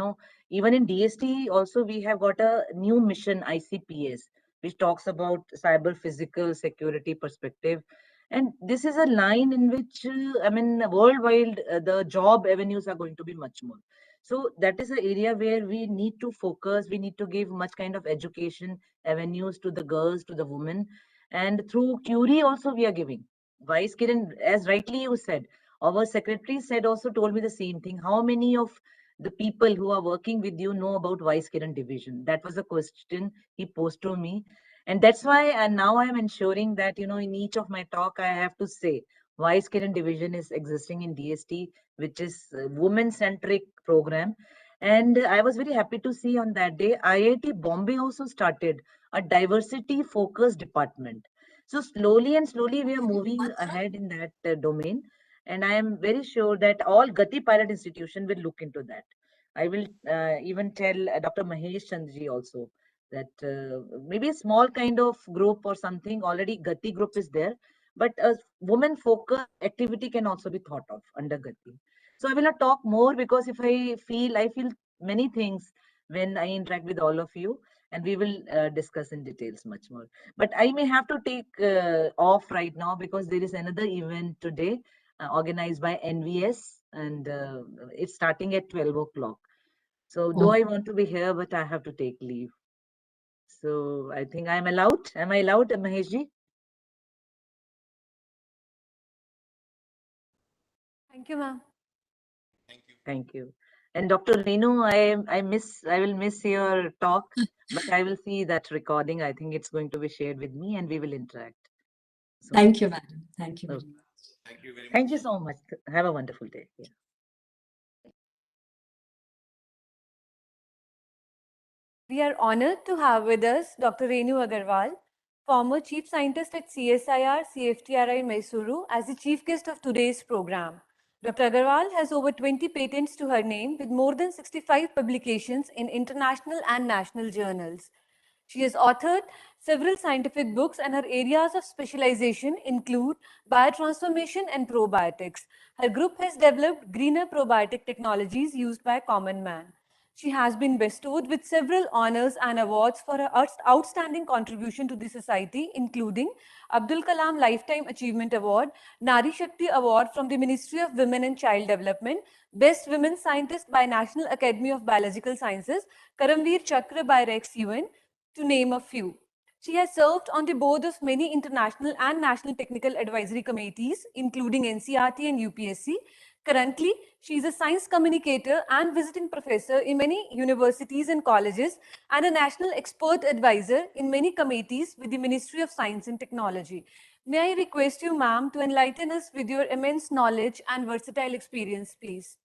even in DST also we have got a new mission ICPS which talks about cyber physical security perspective. And this is a line in which, I mean, worldwide, the job avenues are going to be much more. So that is an area where we need to focus. We need to give much kind of education avenues to the girls, to the women. And through Curie also we are giving. Vice Kiran, as rightly you said, our secretary said also told me the same thing. How many of the people who are working with you know about Vice Kiran division? That was a question he posed to me. And that's why and now I'm ensuring that, in each of my talk, I have to say Vice Kiran division is existing in DST, which is a women-centric program. And I was very happy to see on that day, IIT Bombay also started a diversity-focused department. So slowly and slowly, we are moving ahead in that domain. And I am very sure that all Gati pilot institution will look into that. I will even tell Dr. Mahesh Chandra also that maybe a small kind of group or something, already Gati group is there, but a woman focused activity can also be thought of under Gati. So I will not talk more because if I feel many things when I interact with all of you, and we will discuss in details much more. But I may have to take off right now because there is another event today organized by NVS, and it's starting at 12 o'clock. So though Oh, I want to be here, but I have to take leave. So I think I'm allowed. Am I allowed, Maheshji? Thank you, ma'am. Thank you. And Dr. Renu, I will miss your talk, but I will see that recording. I think it's going to be shared with me and we will interact soon. thank you, madam. Thank you very Okay. much. Thank you very much. Thank you so much. Have a wonderful day. Yeah. We are honored to have with us Dr. Renu Agarwal, former Chief Scientist at CSIR CFTRI Mysuru, as the chief guest of today's program. Dr. Agarwal has over 20 patents to her name with more than 65 publications in international and national journals. She has authored several scientific books, and her areas of specialization include biotransformation and probiotics. Her group has developed greener probiotic technologies used by common man. She has been bestowed with several honors and awards for her outstanding contribution to the society, including Abdul Kalam Lifetime Achievement Award, Nari Shakti Award from the Ministry of Women and Child Development, Best Women Scientist by National Academy of Biological Sciences, Karamveer Chakra by Rex UN, to name a few. She has served on the board of many international and national technical advisory committees, including NCRT and UPSC, Currently, she is a science communicator and visiting professor in many universities and colleges and a national expert advisor in many committees with the Ministry of Science and Technology. May I request you, ma'am, to enlighten us with your immense knowledge and versatile experience, please?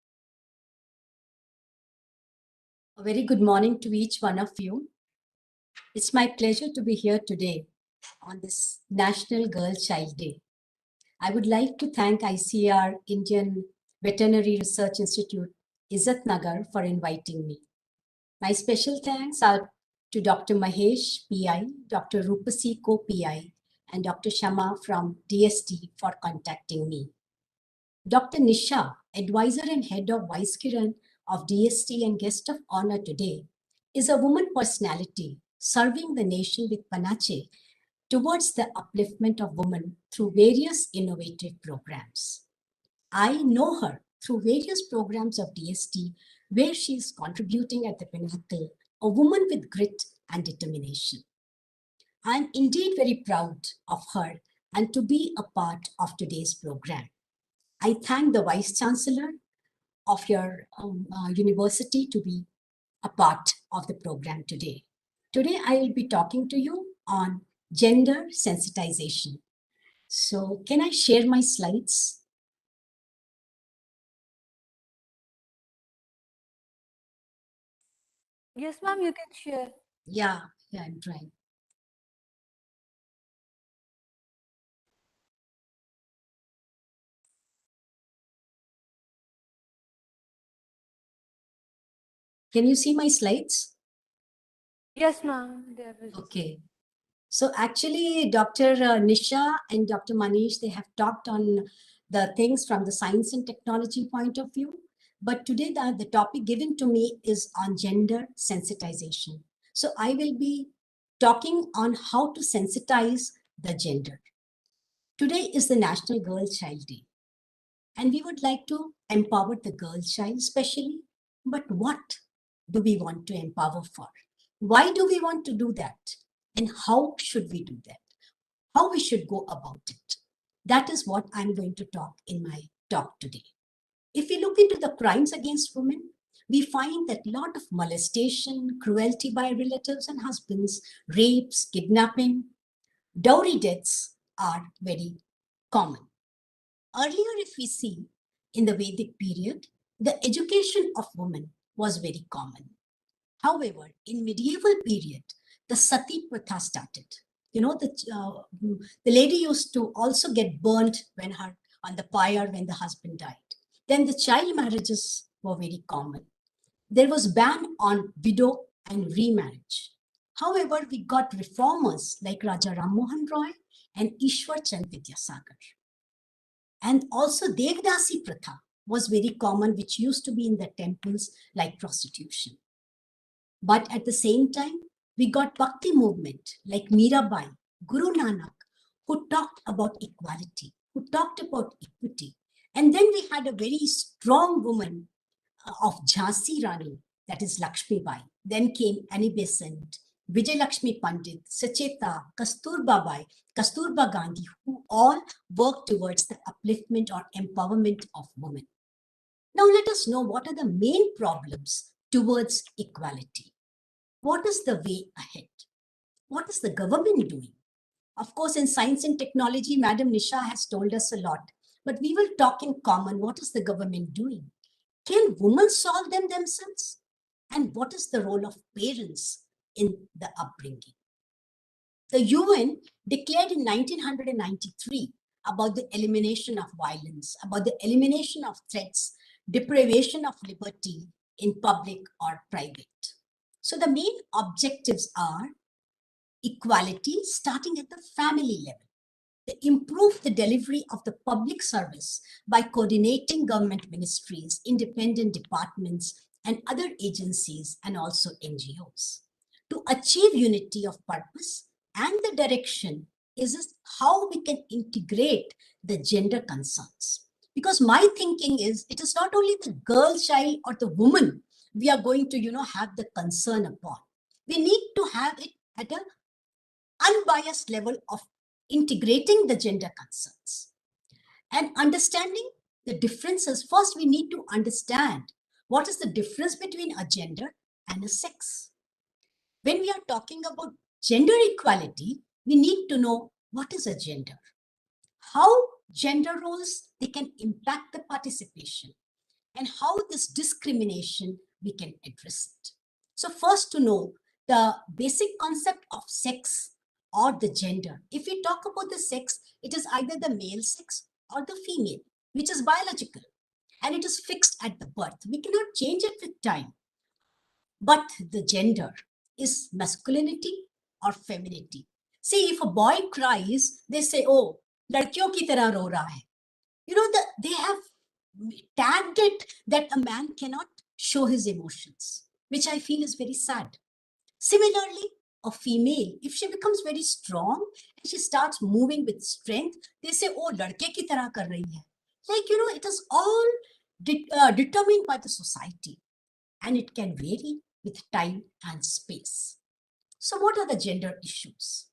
A very good morning to each one of you. It's my pleasure to be here today on this National Girl Child Day. I would like to thank ICAR, Indian Veterinary Research Institute, Izzat Nagar, for inviting me. My special thanks are to Dr. Mahesh, PI, Dr. Rupasi, co-PI, and Dr. Shama from DST for contacting me. Dr. Nisha, advisor and head of Vice Kiran of DST and guest of honor today, is a woman personality serving the nation with panache towards the upliftment of women through various innovative programs. I know her through various programs of DST where she is contributing at the pinnacle, a woman with grit and determination. I am indeed very proud of her and to be a part of today's program. I thank the Vice Chancellor of your university to be a part of the program today. Today, I will be talking to you on gender sensitization. So can I share my slides? Yes, ma'am, you can share. Yeah, I'm trying. Can you see my slides? Yes, ma'am. There is. Okay. So actually, Dr. Nisha and Dr. Manish, they have talked on the things from the science and technology point of view. But today, the topic given to me is on gender sensitization. So I will be talking on how to sensitize the gender. Today is the National Girl Child Day. And we would like to empower the girl child especially. But what do we want to empower for? Why do we want to do that? And how should we do that? How we should go about it? That is what I'm going to talk in my talk today. If we look into the crimes against women, we find that a lot of molestation, cruelty by relatives and husbands, rapes, kidnapping, dowry deaths are very common. Earlier, if we see in the Vedic period, the education of women was very common. However, in medieval period, the sati pratha started. You know, the lady used to also get burnt when her on the pyre when the husband died. Then the child marriages were very common. There was ban on widow and remarriage. However, we got reformers like Raja Ram Mohan Roy and Ishwar Chand Vidyasagar. And also Devdasi Pratha was very common, which used to be in the temples like prostitution. But at the same time, we got Bhakti movement like Mirabai, Guru Nanak, who talked about equality, who talked about equity. And then we had a very strong woman of Jhansi Rani, that is Lakshmi Bai. Then came Annie Besant, Vijay Lakshmi Pandit, Sacheta, Kasturba Bai, Kasturba Gandhi, who all worked towards the upliftment or empowerment of women. Now let us know what are the main problems towards equality. What is the way ahead? What is the government doing? Of course, in science and technology, Madam Nisha has told us a lot, but we will talk in common. What is the government doing? Can women solve them themselves? And what is the role of parents in the upbringing? The UN declared in 1993 about the elimination of violence, about the elimination of threats, deprivation of liberty in public or private. So the main objectives are equality starting at the family level. They improve the delivery of the public service by coordinating government ministries, independent departments, and other agencies, and also NGOs. To achieve unity of purpose and the direction is how we can integrate the gender concerns. Because my thinking is, it is not only the girl child or the woman we are going to, have the concern upon. We need to have it at an unbiased level of integrating the gender concerns and understanding the differences, first we need to understand what is the difference between a gender and a sex. When we are talking about gender equality, we need to know what is a gender, how gender roles they can impact the participation, and how this discrimination we can address it. So first, to know the basic concept of sex or the gender. If we talk about the sex, it is either the male sex or the female, which is biological, and it is fixed at the birth. We cannot change it with time. But the gender is masculinity or femininity. See, if a boy cries, they say, oh, ladkiyon ki tarah ro raha hai. You know, they have tagged it that a man cannot show his emotions, which I feel is very sad. Similarly, a female, if she becomes very strong and she starts moving with strength, they say, oh, ladke ki tarah kar rahi hai. Like, you know, it is all determined by the society, and it can vary with time and space. So what are the gender issues?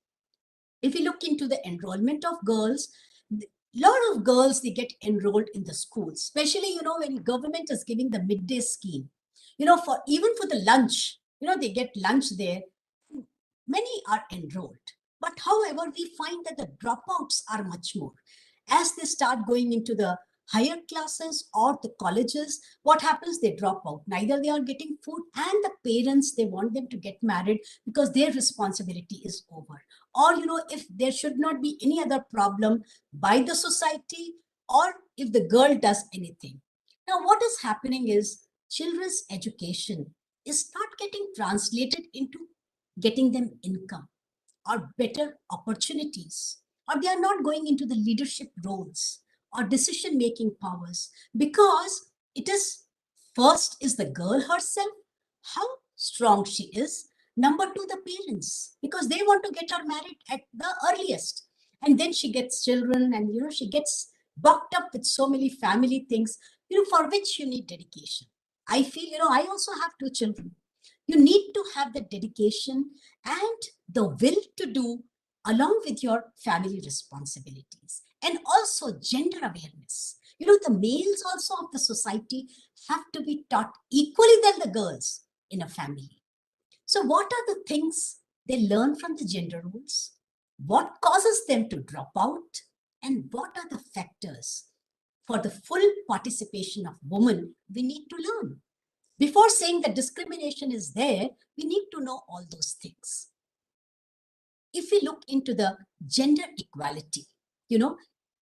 If we look into the enrollment of girls, a lot of girls, they get enrolled in the schools, especially, you know, when government is giving the midday scheme, you know, for even for the lunch, you know, they get lunch there. Many are enrolled. But however, we find that the dropouts are much more. As they start going into the higher classes or the colleges, what happens? They drop out. Neither they are getting food, and the parents, they want them to get married because their responsibility is over. Or, you know, if there should not be any other problem by the society, or if the girl does anything. Now, what is happening is children's education is not getting translated into getting them income or better opportunities, or they are not going into the leadership roles or decision making powers, because it is first is the girl herself, how strong she is. Number two, the parents, because they want to get her married at the earliest, and then she gets children, and you know, she gets bucked up with so many family things, you know, for which you need dedication. I feel, you know, I also have two children. You need to have the dedication and the will to do along with your family responsibilities, and also gender awareness. You know, the males also of the society have to be taught equally than the girls in a family. So what are the things they learn from the gender roles? What causes them to drop out? And what are the factors for the full participation of women we need to learn? Before saying that discrimination is there, we need to know all those things. If we look into the gender equality, you know,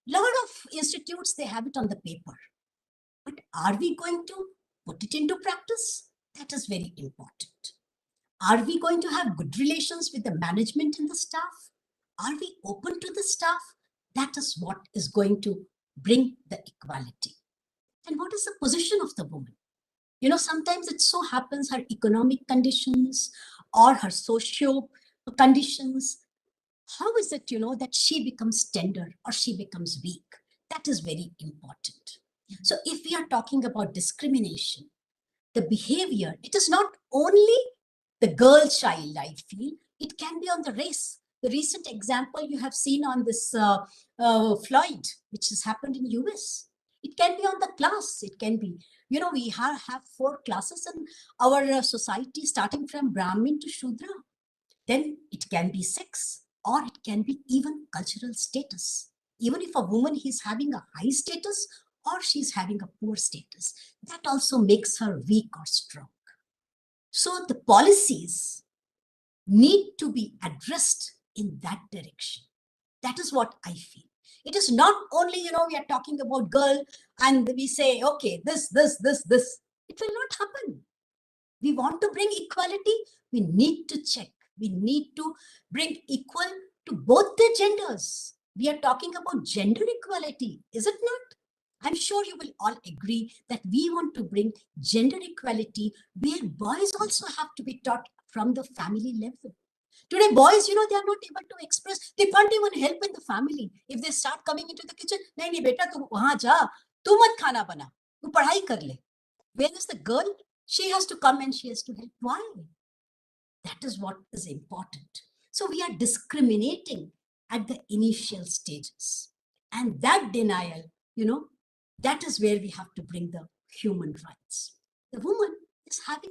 a lot of institutes, they have it on the paper. But are we going to put it into practice? That is very important. Are we going to have good relations with the management and the staff? Are we open to the staff? That is what is going to bring the equality. And what is the position of the woman? You know, sometimes it so happens her economic conditions or her socio conditions, how is it, you know, that she becomes tender or she becomes weak? That is very important. So if we are talking about discrimination, the behavior, it is not only the girl child, I feel, it can be on the race. The recent example you have seen on this Floyd, which has happened in US. It can be on the class. It can be, you know, we have 4 classes in our society, starting from Brahmin to Shudra. Then it can be sex, or it can be even cultural status. Even if a woman is having a high status or she's having a poor status, that also makes her weak or strong. So the policies need to be addressed in that direction. That is what I feel. It is not only, you know, we are talking about girl and we say, okay, this. It will not happen. We want to bring equality. We need to check. We need to bring equal to both the genders. We are talking about gender equality, is it not? I'm sure you will all agree that we want to bring gender equality where boys also have to be taught from the family level. Today, boys, you know, they are not able to express. They can't even help in the family. If they start coming into the kitchen, nahi beta, tu wahan ja, tu mat khana bana, tu padhai kar le. Whereas the girl, she has to come and she has to help. Why? That is what is important. So we are discriminating at the initial stages. And that denial, you know, That is where we have to bring the human rights. The woman is having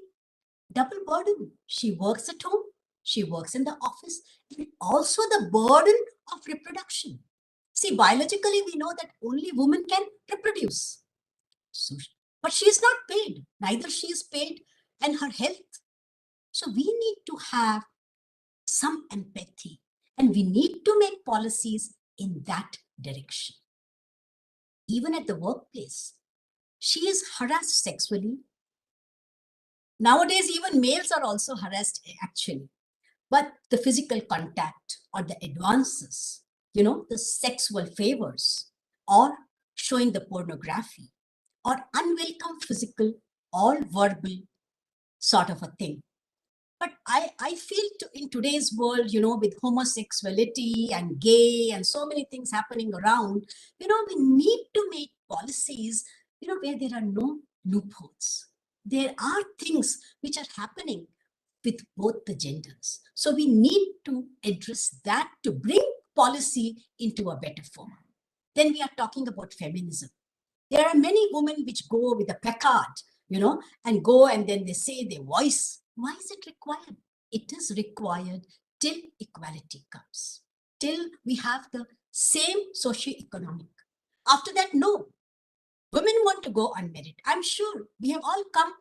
double burden. She works at home, she works in the office, and also the burden of reproduction. See, biologically, we know that only women can reproduce. So, but she is not paid, neither she is paid and her health. So we need to have some empathy and we need to make policies in that direction. Even at the workplace, she is harassed sexually. Nowadays, even males are also harassed actually. But the physical contact or the advances, the sexual favors or showing the pornography or unwelcome physical or verbal sort of a thing. But I feel in today's world, with homosexuality and gay and so many things happening around, we need to make policies, where there are no loopholes. There are things which are happening with both the genders. So we need to address that to bring policy into a better form. Then we are talking about feminism. There are many women which go with a placard, and go and then they say their voice. Why is it required? It is required till equality comes, till we have the same socio-economic. After that, no. Women want to go unmarried. I'm sure we have all come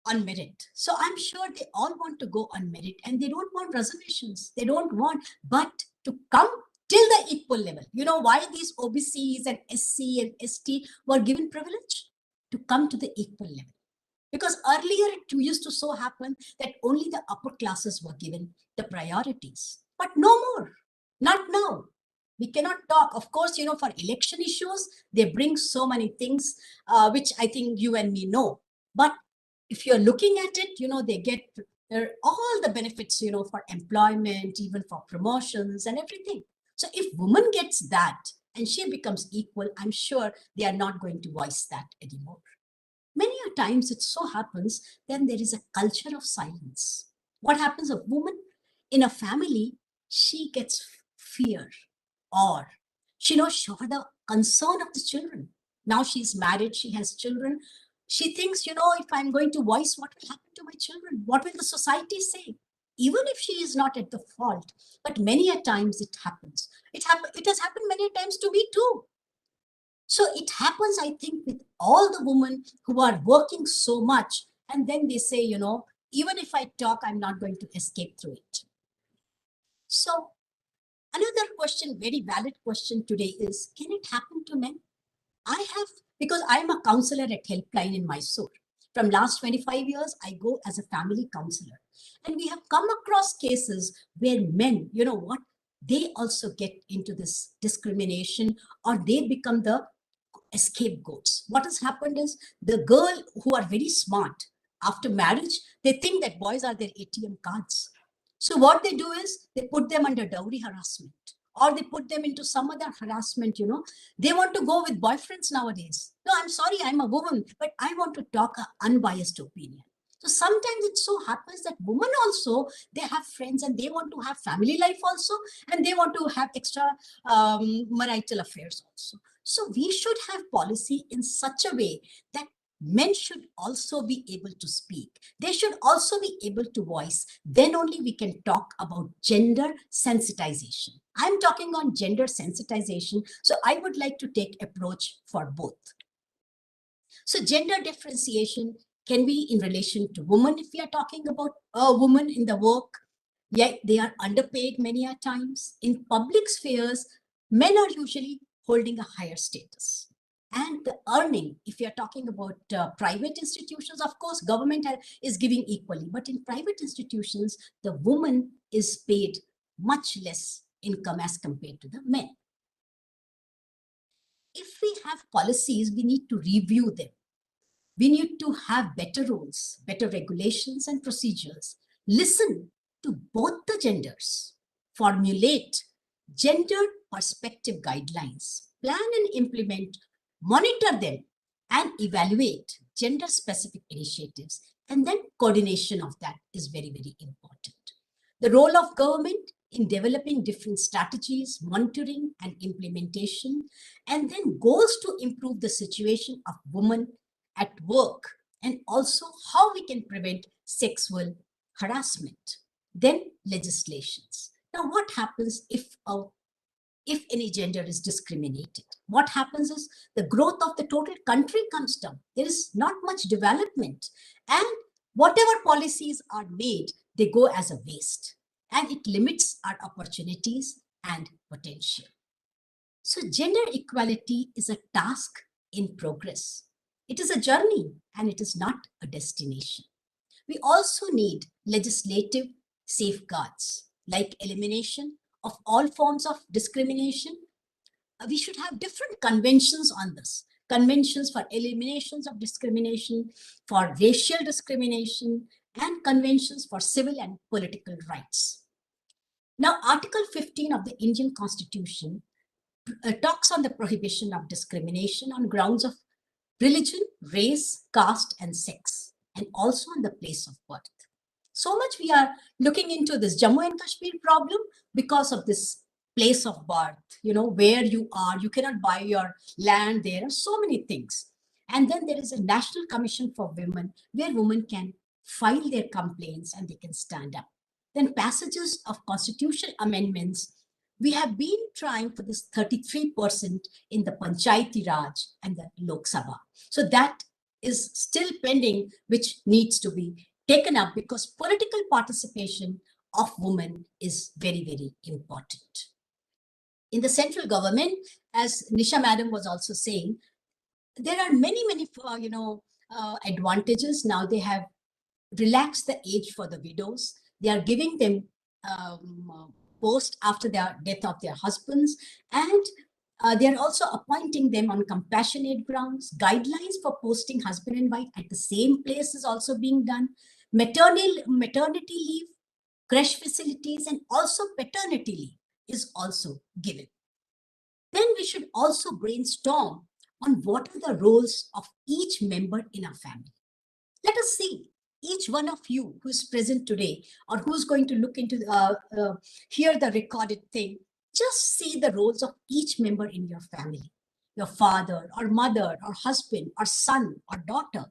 unmarried. So I'm sure they all want to go unmarried and they don't want reservations. They don't want, but to come till the equal level. You know why these OBCs and SC and ST were given privilege? To come to the equal level. Because earlier it used to so happen that only the upper classes were given the priorities. But no more. Not now. We cannot talk. Of course, for election issues, they bring so many things, which I think you and me know. But if you're looking at it, they get all the benefits, for employment, even for promotions and everything. So if woman gets that and she becomes equal, I'm sure they are not going to voice that anymore. Many a times it so happens, then there is a culture of silence. What happens? A woman in a family, she gets fear or for the concern of the children. Now she's married, she has children. She thinks, if I'm going to voice, what will happen to my children? What will the society say? Even if she is not at the fault, but many a times it happens. It has happened many times to me too. So it happens, I think, with all the women who are working so much. And then they say, even if I talk, I'm not going to escape through it. So another question, very valid question today is, can it happen to men? Because I'm a counselor at Helpline in Mysore. From last 25 years, I go as a family counselor. And we have come across cases where men, they also get into this discrimination or they become the scapegoats. What has happened is the girl who are very smart, after marriage, they think that boys are their ATM cards. So what they do is they put them under dowry harassment or they put them into some other harassment, They want to go with boyfriends nowadays. No, I'm sorry, I'm a woman, but I want to talk an unbiased opinion. So sometimes it so happens that women also, they have friends and they want to have family life also, and they want to have extra marital affairs also. So we should have policy in such a way that men should also be able to speak. They should also be able to voice. Then only we can talk about gender sensitization. I'm talking on gender sensitization. So I would like to take approach for both. So gender differentiation can be in relation to women. If we are talking about a woman in the work, yet they are underpaid many a times. In public spheres, men are usually holding a higher status. And the earning, if you're talking about private institutions, of course, government is giving equally. But in private institutions, the woman is paid much less income as compared to the men. If we have policies, we need to review them. We need to have better rules, better regulations and procedures. Listen to both the genders. Formulate gender perspective guidelines. Plan and implement, monitor them, and evaluate gender-specific initiatives. And then coordination of that is very, very important. The role of government in developing different strategies, monitoring and implementation, and then goals to improve the situation of women at work, and also how we can prevent sexual harassment. Then legislations. Now, what happens if any gender is discriminated? What happens is the growth of the total country comes down. There is not much development, and whatever policies are made, they go as a waste, and it limits our opportunities and potential. So gender equality is a task in progress. It is a journey and it is not a destination. We also need legislative safeguards like elimination of all forms of discrimination. We should have different conventions on this. Conventions for eliminations of discrimination, for racial discrimination, and conventions for civil and political rights. Now, Article 15 of the Indian Constitution talks on the prohibition of discrimination on grounds of religion, race, caste, and sex, and also on the place of birth. So much we are looking into this Jammu and Kashmir problem because of this place of birth, where you are, you cannot buy your land, there are so many things. And then there is a National Commission for Women where women can file their complaints and they can stand up. Then passages of constitutional amendments. We have been trying for this 33% in the Panchayati Raj and the Lok Sabha. So that is still pending, which needs to be taken up because political participation of women is very, very important. In the central government, as Nisha Madam was also saying, there are many, many, advantages. Now they have relaxed the age for the widows. They are giving them post after the death of their husbands, and they are also appointing them on compassionate grounds. Guidelines for posting husband and wife at the same place is also being done. Maternity leave, creche facilities, and also paternity leave is also given. Then we should also brainstorm on what are the roles of each member in our family. Let us see. Each one of you who is present today or who's going to look into, hear the recorded thing, just see the roles of each member in your family, your father or mother or husband or son or daughter,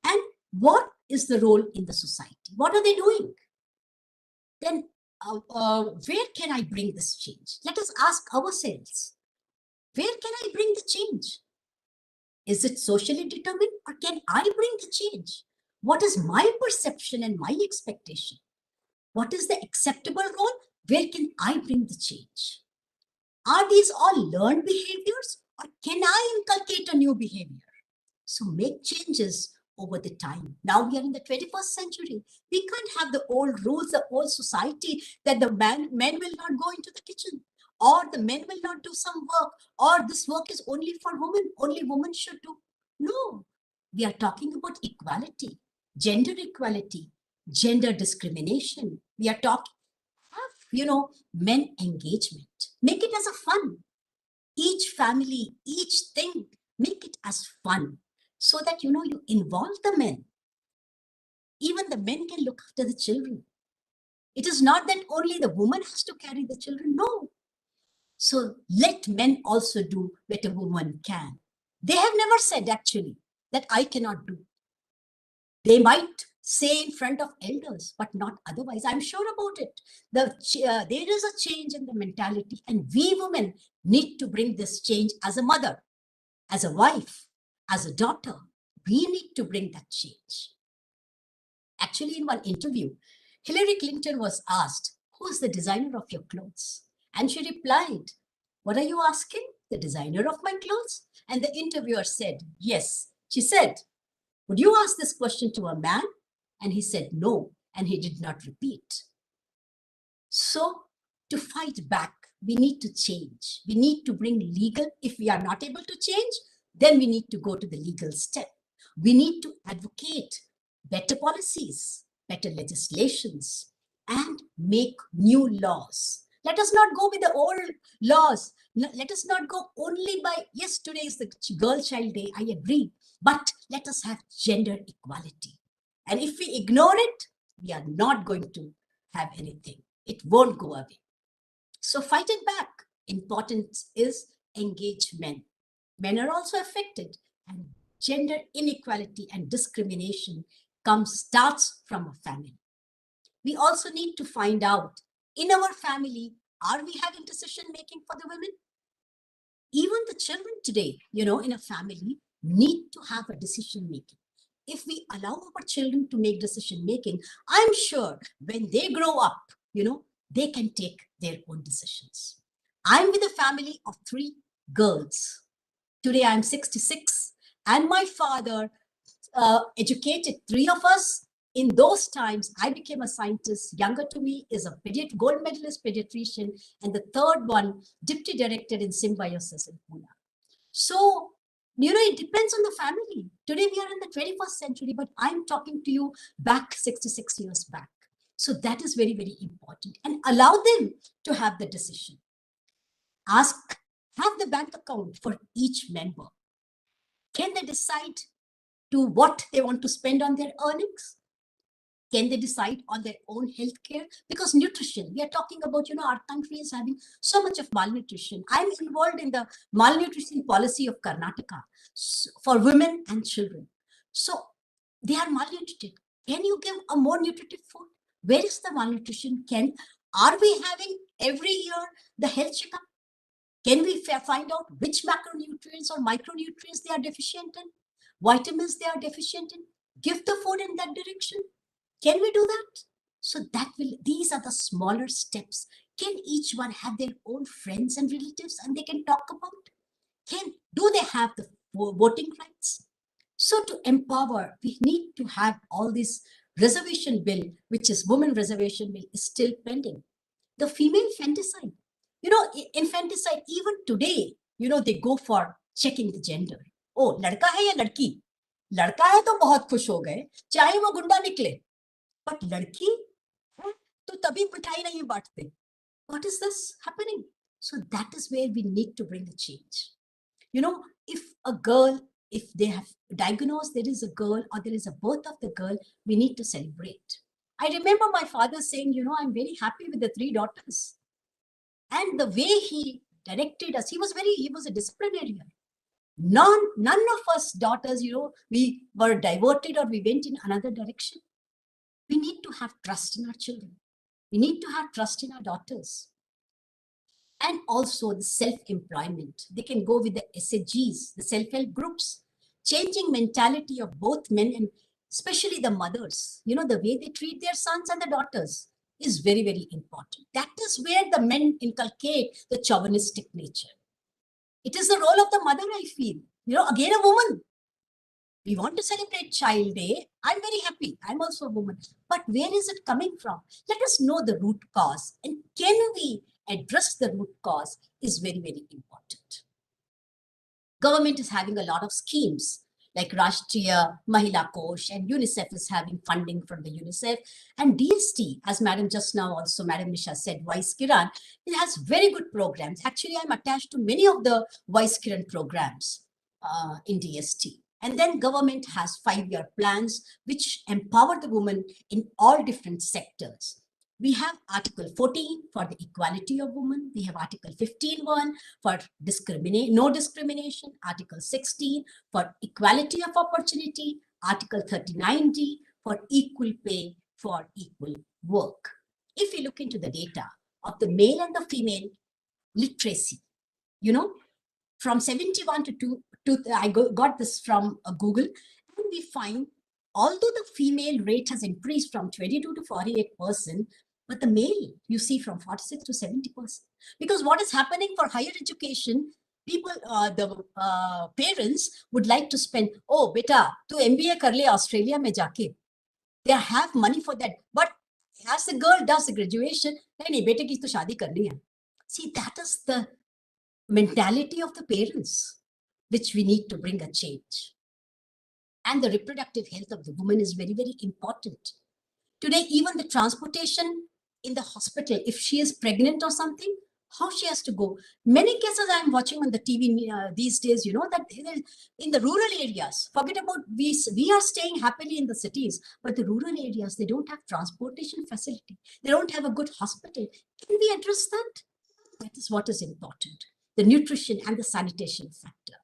and what is the role in the society? What are they doing? Then where can I bring this change? Let us ask ourselves, where can I bring the change? Is it socially determined or can I bring the change? What is my perception and my expectation? What is the acceptable role? Where can I bring the change? Are these all learned behaviors or can I inculcate a new behavior? So make changes over the time. Now we are in the 21st century. We can't have the old rules, the old society that the men will not go into the kitchen, or the men will not do some work, or this work is only for women, only women should do. No, we are talking about equality, gender equality, gender discrimination. We are talking, men engagement. Make it as a fun. Each family, each thing, make it as fun so that, you involve the men. Even the men can look after the children. It is not that only the woman has to carry the children. No. So let men also do what a woman can. They have never said actually that I cannot do. They might say in front of elders, but not otherwise. I'm sure about it. There is a change in the mentality, and we women need to bring this change as a mother, as a wife, as a daughter. We need to bring that change. Actually, in one interview, Hillary Clinton was asked, who is the designer of your clothes? And she replied, what are you asking? The designer of my clothes? And the interviewer said, yes. She said, would you ask this question to a man? And he said, no. And he did not repeat. So to fight back, we need to change. We need to bring legal. If we are not able to change, then we need to go to the legal step. We need to advocate better policies, better legislations, and make new laws. Let us not go with the old laws. Let us not go only by, yes, today is the Girl Child Day, I agree, but let us have gender equality. And if we ignore it, we are not going to have anything. It won't go away. So fight it back. Important is engage men. Men are also affected, and gender inequality and discrimination starts from a family. We also need to find out, in our family, are we having decision making for the women? Even the children today, in a family, need to have a decision making. If we allow our children to make decision making, I'm sure when they grow up, they can take their own decisions. I'm with a family of 3 girls. Today I'm 66, and my father educated 3 of us. In those times, I became a scientist. Younger to me is a gold medalist pediatrician, and the third one, deputy director in symbiosis in Pune. So, it depends on the family. Today we are in the 21st century, but I'm talking to you back 66 years back. So that is very, very important. And allow them to have the decision. Have the bank account for each member. Can they decide to what they want to spend on their earnings? Can they decide on their own health care? Because nutrition, we are talking about, our country is having so much of malnutrition. I'm involved in the malnutrition policy of Karnataka for women and children. So they are malnutrited. Can you give a more nutritive food? Where is the malnutrition? Are we having every year the health checkup? Can we find out which macronutrients or micronutrients they are deficient in? Vitamins they are deficient in? Give the food in that direction. Can we do that? So these are the smaller steps. Can each one have their own friends and relatives and they can talk about? Do they have the voting rights? So to empower, we need to have all this reservation bill, which is women reservation bill, is still pending. The female infanticide, infanticide, even today, they go for checking the gender. Oh, ladka hai ya ladki? Ladka hai to bahut khush ho gaye, chahe wo gunda nikle. But ladki hai to tabhi mithai nahi baante. What is this happening? So that is where we need to bring a change. If they have diagnosed there is a girl or there is a birth of the girl, we need to celebrate. I remember my father saying, I'm very happy with the 3 daughters. And the way he directed us, he was a disciplinarian. None of us daughters, we were diverted or we went in another direction. We need to have trust in our children. We need to have trust in our daughters. And also the self-employment. They can go with the SDGs, the self-help groups, changing mentality of both men and especially the mothers. The way they treat their sons and the daughters is very, very important. That is where the men inculcate the chauvinistic nature. It is the role of the mother, I feel. Again, a woman. We want to celebrate Child Day. I'm very happy. I'm also a woman. But where is it coming from? Let us know the root cause. And can we address the root cause is very, very important. Government is having a lot of schemes like Rashtriya Mahila Kosh, and UNICEF is having funding from the UNICEF, and DST, as Madam just now also, Madam Nisha said, Vice Kiran, it has very good programs. Actually, I'm attached to many of the Vice Kiran programs in DST. And then government has 5-year plans which empower the woman in all different sectors. We have Article 14 for the equality of women. We have Article 15.1 for no discrimination. Article 16 for equality of opportunity. Article 39D for equal pay for equal work. If we look into the data of the male and the female literacy, from 71 to I got this from Google, and we find although the female rate has increased from 22 to 48%, but the male, you see, from 46 to 70%. Because what is happening for higher education, people, the parents would like to spend, oh, beta, tu MBA kar le Australia mein jaake. They have money for that. But as the girl does the graduation, nahi, beta ki to shaadi karni hai. See, that is the mentality of the parents, which we need to bring a change. And the reproductive health of the woman is very, very important. Today, even the transportation in the hospital, if she is pregnant or something, how she has to go. Many cases I'm watching on the TV these days, that in the rural areas, forget about we are staying happily in the cities, but the rural areas, they don't have transportation facility. They don't have a good hospital. Can we address that? That is what is important. The nutrition and the sanitation factor.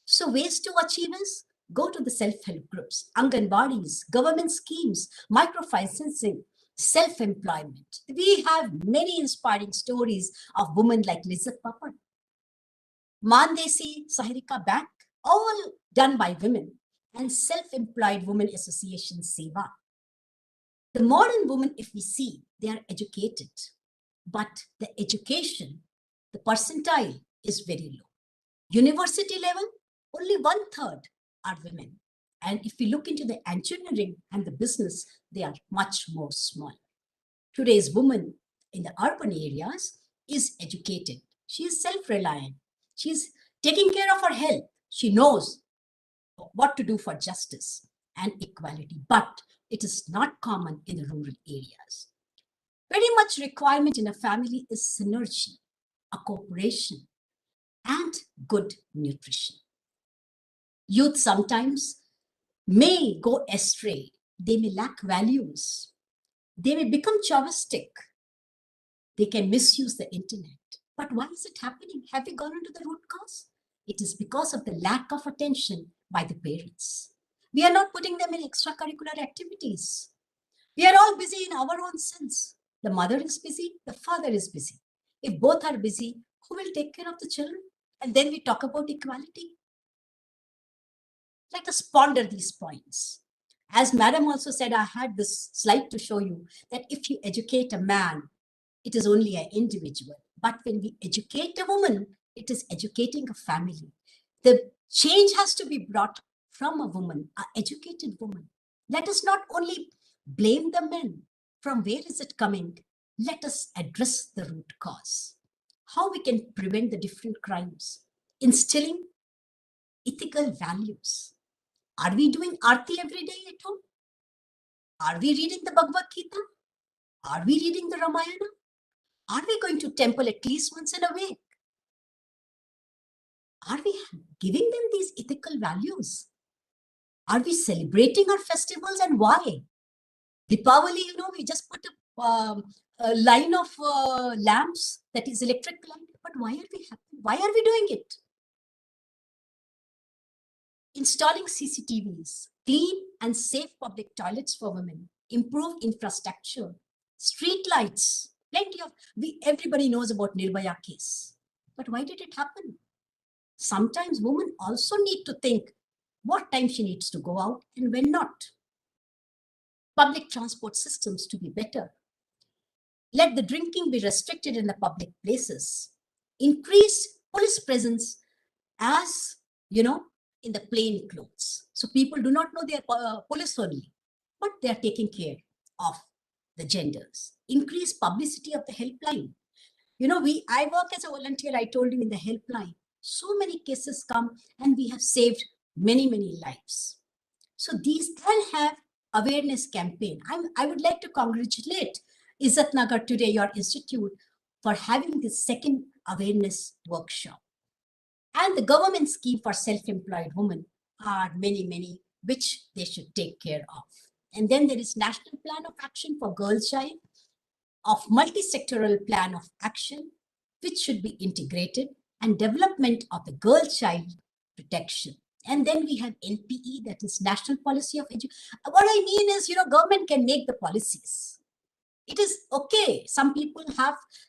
So ways to achieve is go to the self-help groups, Anganwadis, government schemes, microfinancing, self-employment. We have many inspiring stories of women like Lizat Papad, Mandesi Saharika Bank, all done by women, and self-employed women association Seva. The modern women, if we see, they are educated, but the education, the percentile is very low. University level, only 1/3 are women. And if we look into the engineering and the business, they are much more small. Today's woman in the urban areas is educated. She is self-reliant. She is taking care of her health. She knows what to do for justice and equality, but it is not common in the rural areas. Very much requirement in a family is synergy, a cooperation, and good nutrition. Youth sometimes may go astray. They may lack values. They may become chauvinistic. They can misuse the internet. But why is it happening? Have we gone into the root cause? It is because of the lack of attention by the parents. We are not putting them in extracurricular activities. We are all busy in our own sense. The mother is busy, the father is busy. If both are busy, who will take care of the children? And then we talk about equality. Let us ponder these points. As Madam also said, I had this slide to show you that if you educate a man, it is only an individual. But when we educate a woman, it is educating a family. The change has to be brought from a woman, an educated woman. Let us not only blame the men. From where is it coming? Let us address the root cause. How we can prevent the different crimes. Instilling ethical values. Are we doing Aarti every day at home? Are we reading the Bhagavad Gita? Are we reading the Ramayana? Are we going to temple at least once in a week? Are we giving them these ethical values? Are we celebrating our festivals and why? Deepavali, we just put a line of lamps that is electric light. But why are we happy? Why are we doing it? Installing CCTVs, clean and safe public toilets for women, improved infrastructure, street lights, plenty of, everybody knows about Nirbhaya case. But why did it happen? Sometimes women also need to think what time she needs to go out and when not. Public transport systems to be better. Let the drinking be restricted in the public places. Increase police presence as, in the plain clothes. So people do not know they are police only, but they are taking care of the genders. Increase publicity of the helpline. I work as a volunteer, I told you, in the helpline. So many cases come and we have saved many, many lives. So these can have awareness campaign. I would like to congratulate Izzat Nagar today, your institute, for having this second awareness workshop. And the government scheme for self-employed women are many, many, which they should take care of. And then there is National Plan of Action for Girl Child, of multi-sectoral plan of action, which should be integrated, and development of the girl child protection. And then we have NPE, that is National Policy of Education. What I mean is, government can make the policies. It is okay. Some people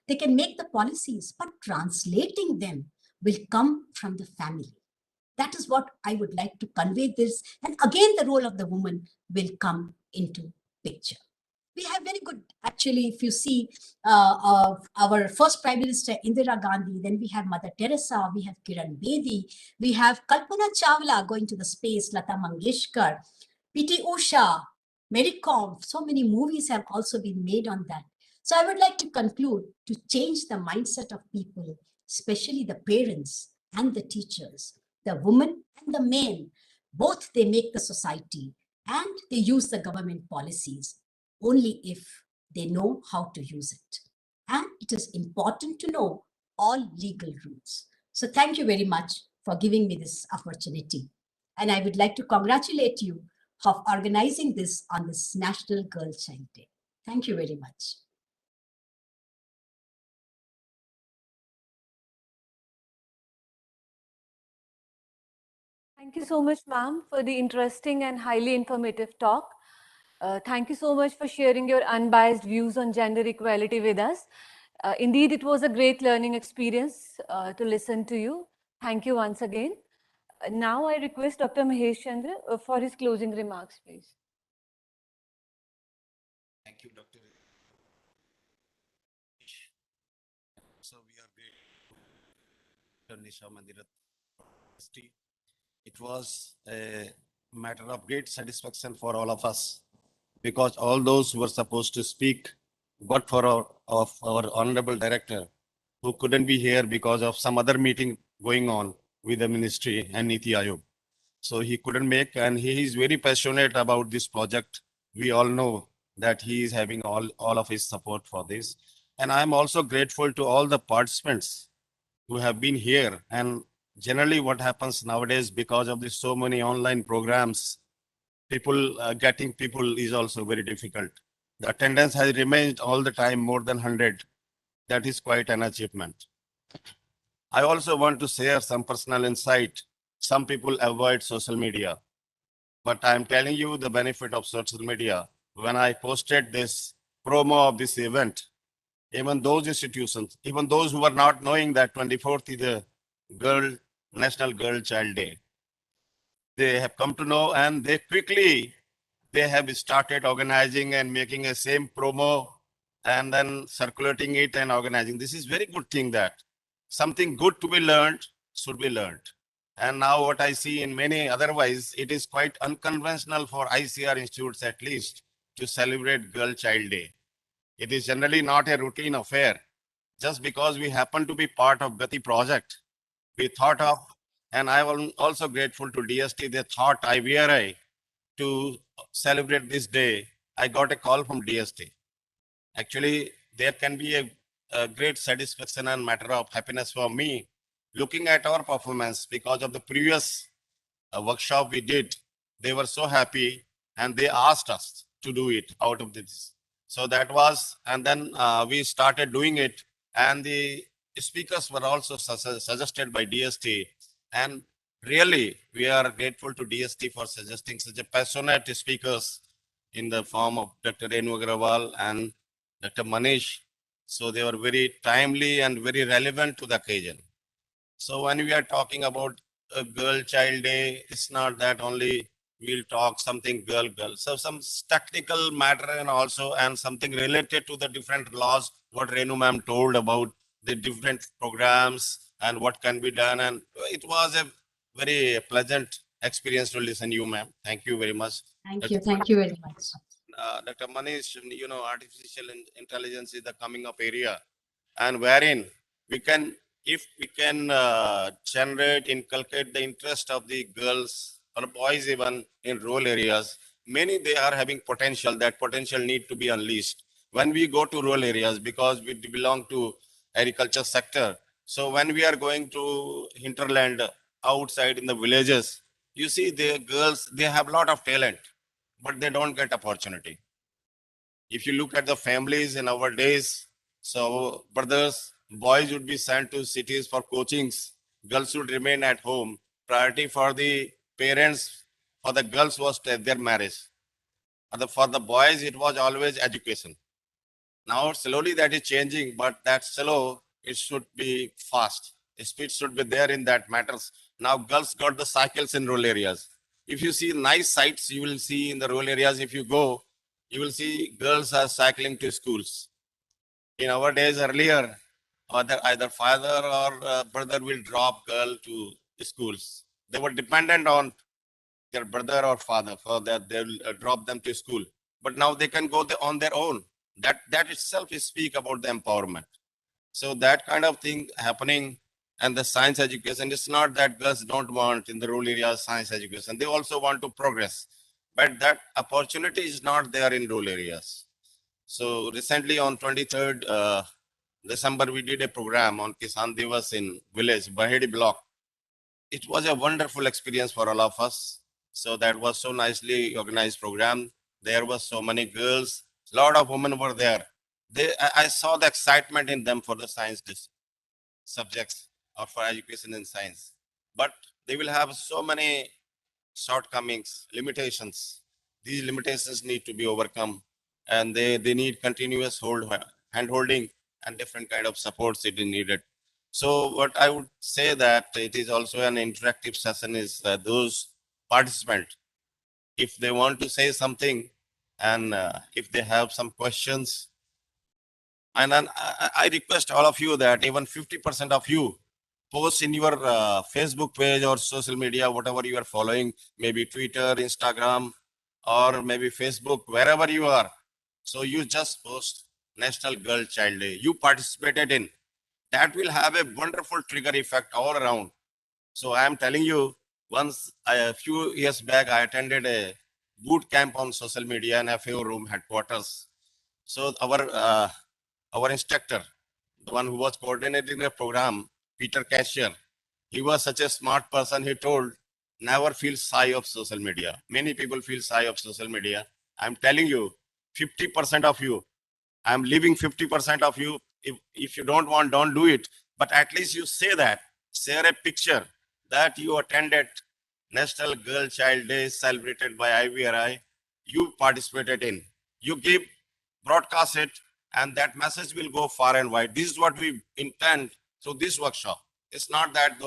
they can make the policies, but translating them will come from the family. That is what I would like to convey this. And again, the role of the woman will come into picture. We have very good, actually, if you see our first Prime Minister, Indira Gandhi, then we have Mother Teresa, we have Kiran Bedi, we have Kalpana Chawla going to the space, Lata Mangeshkar, P.T. Usha, Mary Kom. So many movies have also been made on that. So I would like to conclude to change the mindset of people, especially the parents and the teachers, the women and the men. Both they make the society and they use the government policies only if they know how to use it. And it is important to know all legal rules. So thank you very much for giving me this opportunity. And I would like to congratulate you for organizing this on this National Girl Child Day. Thank you very much. Thank you so much, ma'am, for the interesting and highly informative talk. Thank you so much for sharing your unbiased views on gender equality with us. Indeed, it was a great learning experience to listen to you. Thank you once again. Now I request Dr. Mahesh Chandra for his closing remarks, please. Thank you, Dr. So we are great, Nisha Mandirat. It was a matter of great satisfaction for all of us because all those who were supposed to speak, but for our honorable director, who couldn't be here because of some other meeting going on with the ministry and Niti Aayog. So he couldn't make, and he is very passionate about this project. We all know that he is having all of his support for this. And I'm also grateful to all the participants who have been here. And generally what happens nowadays, because of this so many online programs, getting people is also very difficult. The attendance has remained all the time more than 100. That is quite an achievement. I also want to share some personal insight. Some people avoid social media, but I'm telling you the benefit of social media. When I posted this promo of this event, even those institutions, even those who were not knowing that 24th is the Girl National Girl Child Day, they have come to know, and they have started organizing and making a same promo and then circulating it and organizing. This is very good thing that something good to be learned should be learned. And now what I see in many, otherwise it is quite unconventional for ICR institutes at least to celebrate Girl Child Day. It is generally not a routine affair. Just because we happen to be part of Gati project, we thought of, and I am also grateful to DST, they thought IVRI to celebrate this day. I got a call from DST. Actually, there can be a great satisfaction and matter of happiness for me looking at our performance because of the previous workshop we did. They were so happy and they asked us to do it out of this. So that was, and then we started doing it, and the speakers were also suggested by DST. And really, we are grateful to DST for suggesting such a passionate speakers in the form of Dr. Renu Agarwal and Dr. Mahesh. So they were very timely and very relevant to the occasion. So when we are talking about a Girl Child Day, it's not that only we'll talk something girl. So some technical matter and also and something related to the different laws, what Renu ma'am told about the different programs and what can be done. And it was a very pleasant experience to listen to you, ma'am. Thank you very much. Thank you. Thank you very much. Dr. Mahesh, artificial intelligence is the coming up area, and wherein we can, if we can generate, inculcate the interest of the girls or boys even in rural areas, many they are having potential. That potential need to be unleashed. When we go to rural areas, because we belong to agriculture sector, so when we are going to hinterland outside in the villages, you see the girls, they have a lot of talent, but they don't get opportunity. If you look at the families in our days, so brothers, boys would be sent to cities for coachings, girls would remain at home. Priority for the parents, for the girls was their marriage. For the boys, it was always education. Now slowly that is changing, but that slow, it should be fast. The speed should be there in that matters. Now girls got the cycles in rural areas. If you see nice sites, you will see in the rural areas, if you go, you will see girls are cycling to schools. In our days earlier, either father or brother will drop girl to schools. They were dependent on their brother or father for that they will drop them to school. But now they can go on their own. That itself is speak about the empowerment. So that kind of thing happening, and the science education, it's not that girls don't want in the rural areas science education. They also want to progress, but that opportunity is not there in rural areas. So recently on 23rd December, we did a program on Kisan Divas in village, Bahedi block. It was a wonderful experience for all of us. So that was so nicely organized program. There was so many girls, a lot of women were there. I saw the excitement in them for the science subjects or for education in science. But they will have so many shortcomings, limitations. These limitations need to be overcome, and they need continuous hand holding and different kind of supports it is needed. So what I would say that it is also an interactive session is those participants, if they want to say something and if they have some questions, and then I request all of you that even 50% of you post in your Facebook page or social media, whatever you are following, maybe Twitter, Instagram, or maybe Facebook, wherever you are. So you just post National Girl Child Day. You participated in. That will have a wonderful trigger effect all around. So I am telling you, once a few years back, I attended a boot camp on social media in FAO room headquarters. So our instructor, the one who was coordinating the program, Peter Cashier, he was such a smart person. He told, never feel shy of social media. Many people feel shy of social media. I'm telling you, 50% of you, I'm leaving 50% of you. If you don't want, don't do it. But at least you say that, share a picture that you attended National Girl Child Day celebrated by IVRI. You participated in. You give, broadcast it, and that message will go far and wide. This is what we intend through this workshop. It's not that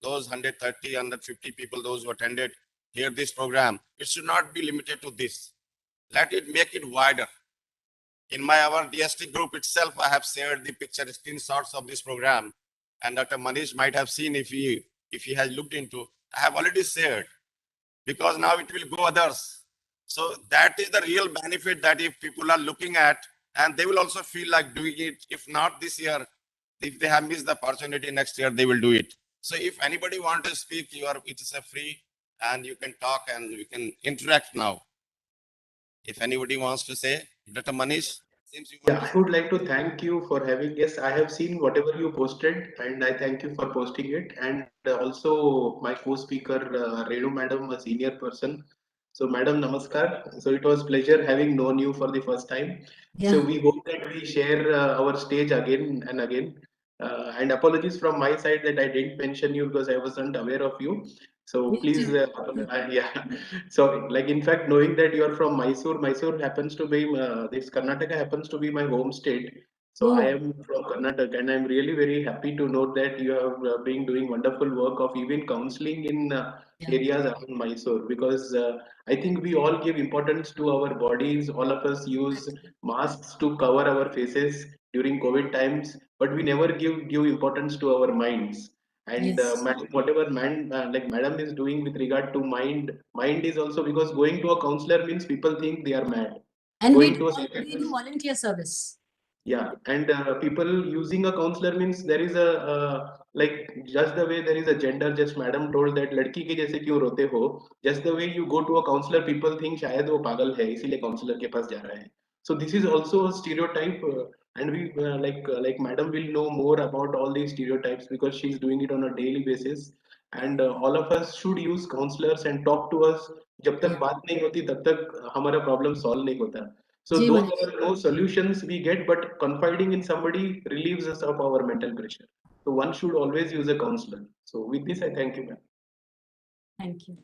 those 130, 150 people, those who attended here this program, it should not be limited to this. Let it make it wider. In our DST group itself, I have shared the picture screenshots of this program, and Dr. Mahesh might have seen if he has looked into. I have already shared, because now it will go others. So that is the real benefit, that if people are looking at, and they will also feel like doing it. If not this year, if they have missed the opportunity, next year they will do it. So if anybody wants to speak, it is a free, and you can talk and we can interact now. If anybody wants to say, Dr. Manish, seems you want Yeah, I would like to thank you for having guests. I have seen whatever you posted, and I thank you for posting it. And also my co-speaker, Renu Madam, a senior person. So, Madam, namaskar. So it was pleasure having known you for the first time. So Yeah. we hope that we share our stage again and again. And apologies from my side that I didn't mention you because I wasn't aware of you. So Me please, too. yeah. So like in fact, knowing that you are from Mysore, Mysore happens to be this Karnataka happens to be my home state. So I Oh, am from Karnataka, and I'm really very happy to know that you have been doing wonderful work of even counseling in yeah. areas around Mysore, because I think we all give importance to our bodies. All of us use masks to cover our faces during COVID times, but we never give importance to our minds. And Yes. whatever like madam is doing with regard to mind is also, because going to a counselor means people think they are mad. And Going to a we do psychiatrist, volunteer service. yeah, and people using a counselor means there is a like, just the way there is a gender, just madam told that लड़की के जैसे क्यों रोते हो, just the way you go to a counselor, people think शायद वो पागल है इसीलिए counselor के पास जा रहा है. So this is also a stereotype, and we like madam will know more about all these stereotypes because she's doing it on a daily basis. And all of us should use counselors and talk to us. जब तक बात नहीं होती तब तक हमारा problem solve नहीं होता. So Ji though Manish. there are no solutions we get, but confiding in somebody relieves us of our mental pressure. So one should always use a counselor. So with this, I thank you, ma'am. Thank you.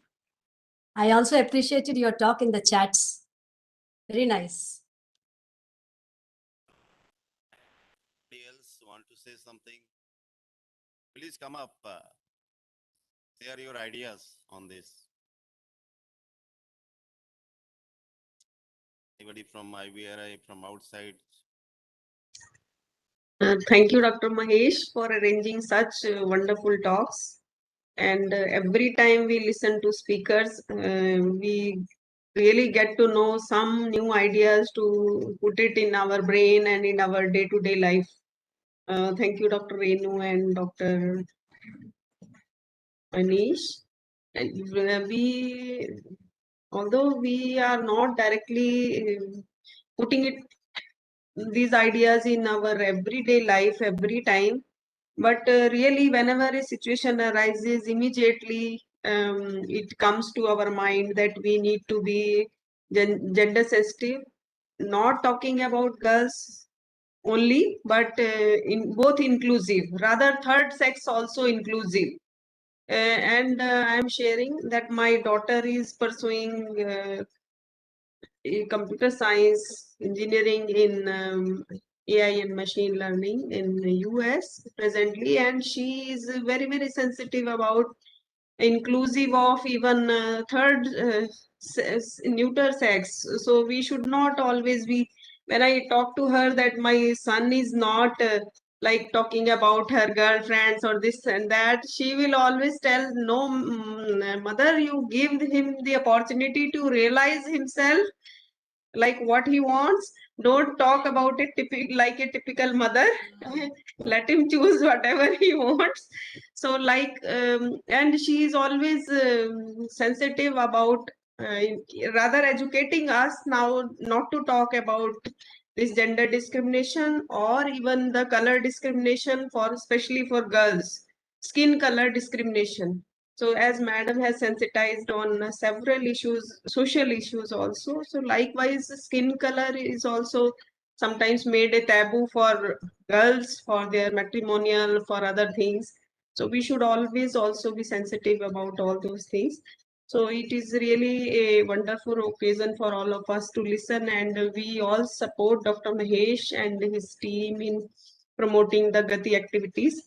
I also appreciated your talk in the chats. Very nice. anybody else want to say something? Please come up, share your ideas on this. Anybody from IVRI, from outside? Thank you, Dr. Mahesh, for arranging such wonderful talks. And every time we listen to speakers, we really get to know some new ideas to put it in our brain and in our day-to-day life. Thank you, Dr. Renu and Dr. Anish. And although we are not directly putting these ideas in our everyday life every time, but really whenever a situation arises, immediately it comes to our mind that we need to be gender sensitive, not talking about girls only, but in both inclusive, rather third sex also inclusive. and I am sharing that my daughter is pursuing computer science engineering in AI and machine learning in the US presently, and she is very, very sensitive about inclusive of even third neuter sex. So we should not always be, when I talk to her that my son is not like talking about her girlfriends or this and that, she will always tell, no, mother, you give him the opportunity to realize himself like what he wants. Don't talk about it like a typical mother. Let him choose whatever he wants. So like and she is always sensitive about uh, rather educating us now not to talk about this gender discrimination or even the color discrimination, for especially for girls, skin color discrimination. So as madam has sensitized on several issues, social issues also. So likewise, skin color is also sometimes made a taboo for girls for their matrimonial, for other things. So we should always also be sensitive about all those things. So it is really a wonderful occasion for all of us to listen, and we all support Dr. Mahesh and his team in promoting the Gati activities.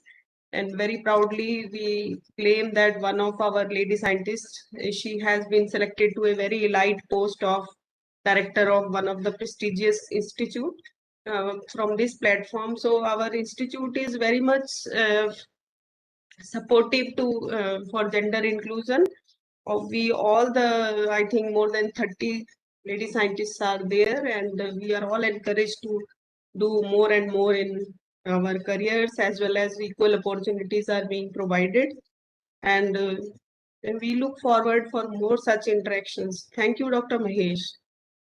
And very proudly, we claim that one of our lady scientists, she has been selected to a very elite post of director of one of the prestigious institute from this platform. So our institute is very much supportive to for gender inclusion. We all the, I think more than 30 lady scientists are there, and we are all encouraged to do more and more in our careers, as well as equal opportunities are being provided. And we look forward for more such interactions. Thank you, Dr. Mahesh,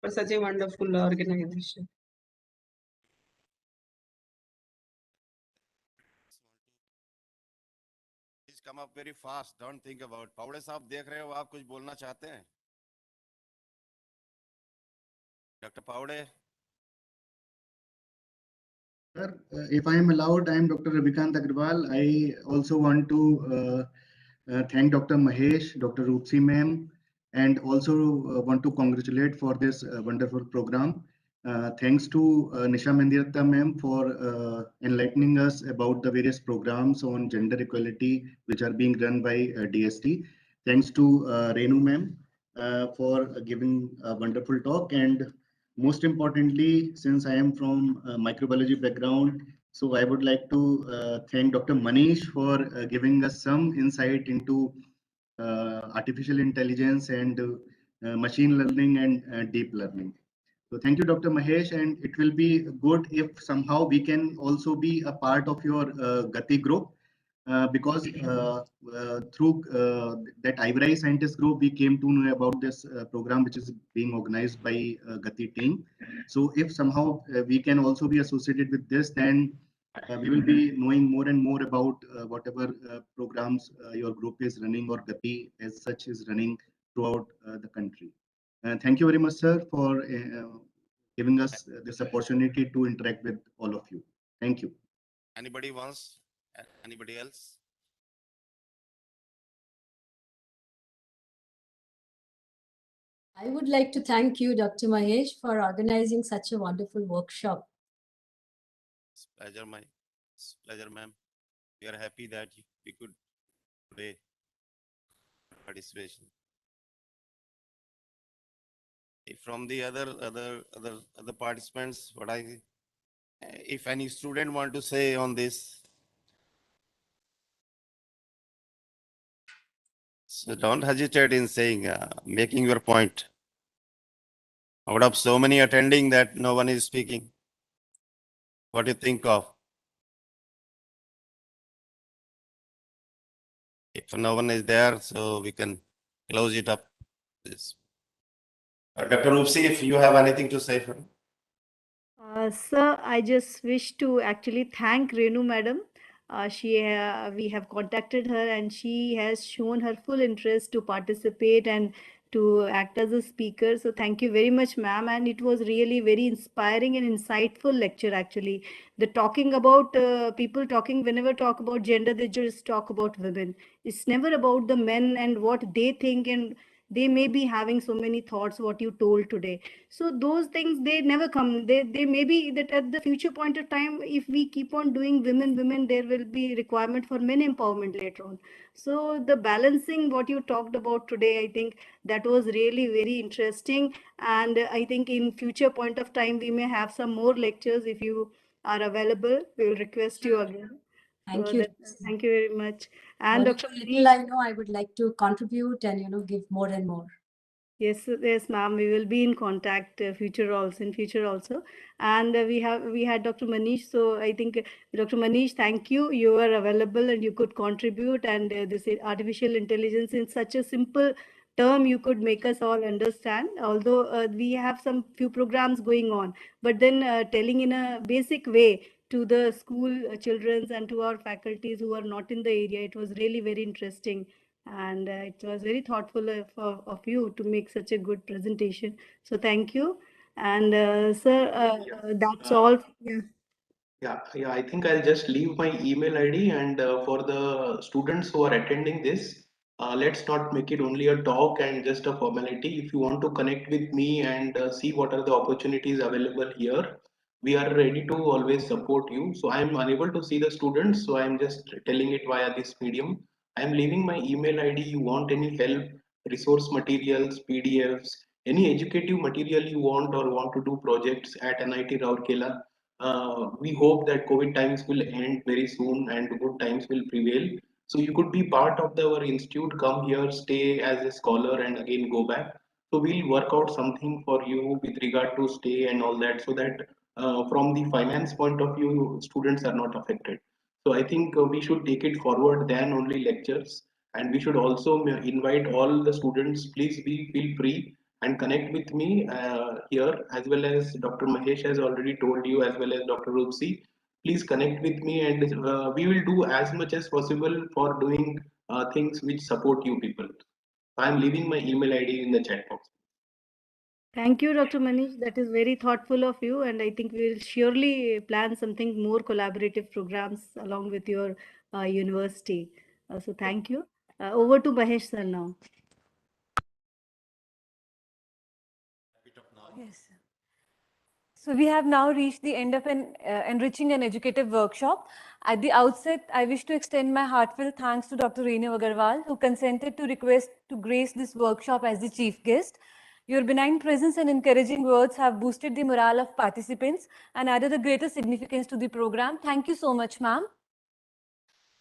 for such a wonderful organization. Please come up very fast. Don't think about. पावड़े साहब देख रहे हो, आप कुछ बोलना चाहते हैं? Dr. Paure. Sir, if I am allowed, I am Dr. Renu Agarwal. I also want to thank Dr. Mahesh, Dr. Roopsi ma'am, and also want to congratulate for this wonderful program. Thanks to Nisha Mandiratta ma'am for enlightening us about the various programs on gender equality which are being run by DST. Thanks to Renu ma'am for giving a wonderful talk, and most importantly, since I am from microbiology background, so I would like to thank Dr. Manish for giving us some insight into artificial intelligence and machine learning and deep learning. So thank you, Dr. Mahesh, and it will be good if somehow we can also be a part of your Gati group. Because through that Ivory Scientist Group, we came to know about this program which is being organized by Gati team. So if somehow we can also be associated with this, then we will be knowing more and more about whatever programs your group is running or Gati as such is running throughout the country. Thank you very much, sir, for giving us this opportunity to interact with all of you. Thank you. Anybody wants? Anybody else? I would like to thank you, Dr. Mahesh, for organizing such a wonderful workshop. It's pleasure, ma'am. We are happy that we could today participation. From the other participants, if any student want to say on this, so don't hesitate in saying, making your point. Out of so many attending that no one is speaking, what do you think of? If no one is there, so we can close it up. This. Dr. Roopsi, if you have anything to say. Sir, I just wish to actually thank Renu madam. We have contacted her and she has shown her full interest to participate and to act as a speaker. So thank you very much, ma'am. And it was really very inspiring and insightful lecture, actually. The talking about people talking, whenever talk about gender, they just talk about women. It's never about the men and what they think, and they may be having so many thoughts, what you told today. So those things, they never come. They may be that at the future point of time, if we keep on doing women, there will be requirement for men empowerment later on. So the balancing what you talked about today, I think that was really very interesting. And I think in future point of time, we may have some more lectures. If you are available, we will request you again. Thank So you. thank you very much. And Dr. Little, I know I would like to contribute and, give more and more. Yes, yes, ma'am. We will be in contact future also. And we had Dr. Manish. So I think Dr. Manish, thank you. You are available and you could contribute. And this artificial intelligence in such a simple term, you could make us all understand. Although we have some few programs going on, but then telling in a basic way to the school childrens and to our faculties who are not in the area, it was really very interesting. And it was very thoughtful of you to make such a good presentation. So thank you. And sir, that's all. Yeah. Yeah, I think I'll just leave my email ID, and for the students who are attending this, let's not make it only a talk and just a formality. If you want to connect with me and see what are the opportunities available here, we are ready to always support you. So I'm unable to see the students, so I'm just telling it via this medium. I'm leaving my email ID. You want any help, resource materials, PDFs, any educative material you want to do projects at NIT Rourkela. We hope that COVID times will end very soon and good times will prevail. So you could be part of our institute, come here, stay as a scholar and again go back. So we'll work out something for you with regard to stay and all that, so that from the finance point of view, students are not affected. So I think we should take it forward than only lectures, and we should also invite all the students. Please feel free and connect with me here, as well as Dr. Mahesh has already told you, as well as Dr. Rupsi. Please connect with me, and we will do as much as possible for doing things which support you people. I'm leaving my email ID in the chat box. Thank you, Dr. Manish. That is very thoughtful of you. And I think we will surely plan something more collaborative programs along with your university. So thank you. Over to Mahesh sir now. Yes. So we have now reached the end of an enriching and educative workshop. At the outset, I wish to extend my heartfelt thanks to Dr. Renu Agarwal, who consented to request to grace this workshop as the chief guest. Your benign presence and encouraging words have boosted the morale of participants and added a greater significance to the program. Thank you so much, ma'am.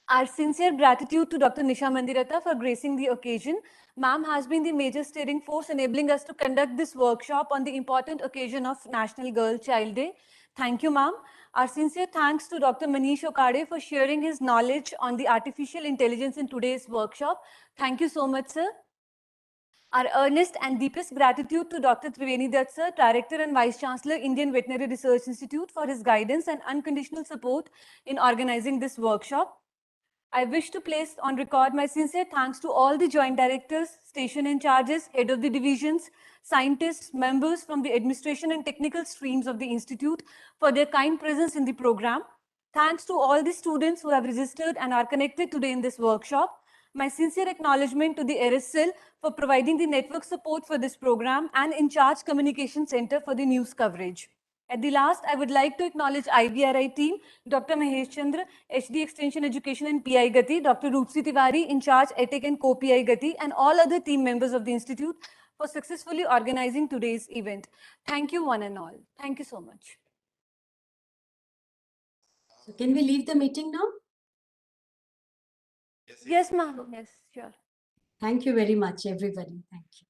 Our sincere gratitude to Dr. Nisha Mandirata for gracing the occasion. Ma'am has been the major steering force enabling us to conduct this workshop on the important occasion of National Girl Child Day. Thank you, ma'am. Our sincere thanks to Dr. Manish Okade for sharing his knowledge on the artificial intelligence in today's workshop. Thank you so much, sir. Our earnest and deepest gratitude to Dr. Triveni Dutt, sir, Director and Vice Chancellor, Indian Veterinary Research Institute, for his guidance and unconditional support in organizing this workshop. I wish to place on record my sincere thanks to all the joint directors, station in charges, head of the divisions, scientists, members from the administration and technical streams of the institute for their kind presence in the program. Thanks to all the students who have registered and are connected today in this workshop. My sincere acknowledgement to the RSL for providing the network support for this program and In Charge Communication Center for the news coverage. At the last, I would like to acknowledge IVRI team, Dr. Mahesh Chandra, HD Extension Education and PI Gati, Dr. Rupsi Tiwari, in charge ETIC and Co-PI Gati, and all other team members of the Institute for successfully organizing today's event. Thank you one and all. Thank you so much. So can we leave the meeting now? Yes, ma'am. Yes, sure. Thank you very much, everybody. Thank you.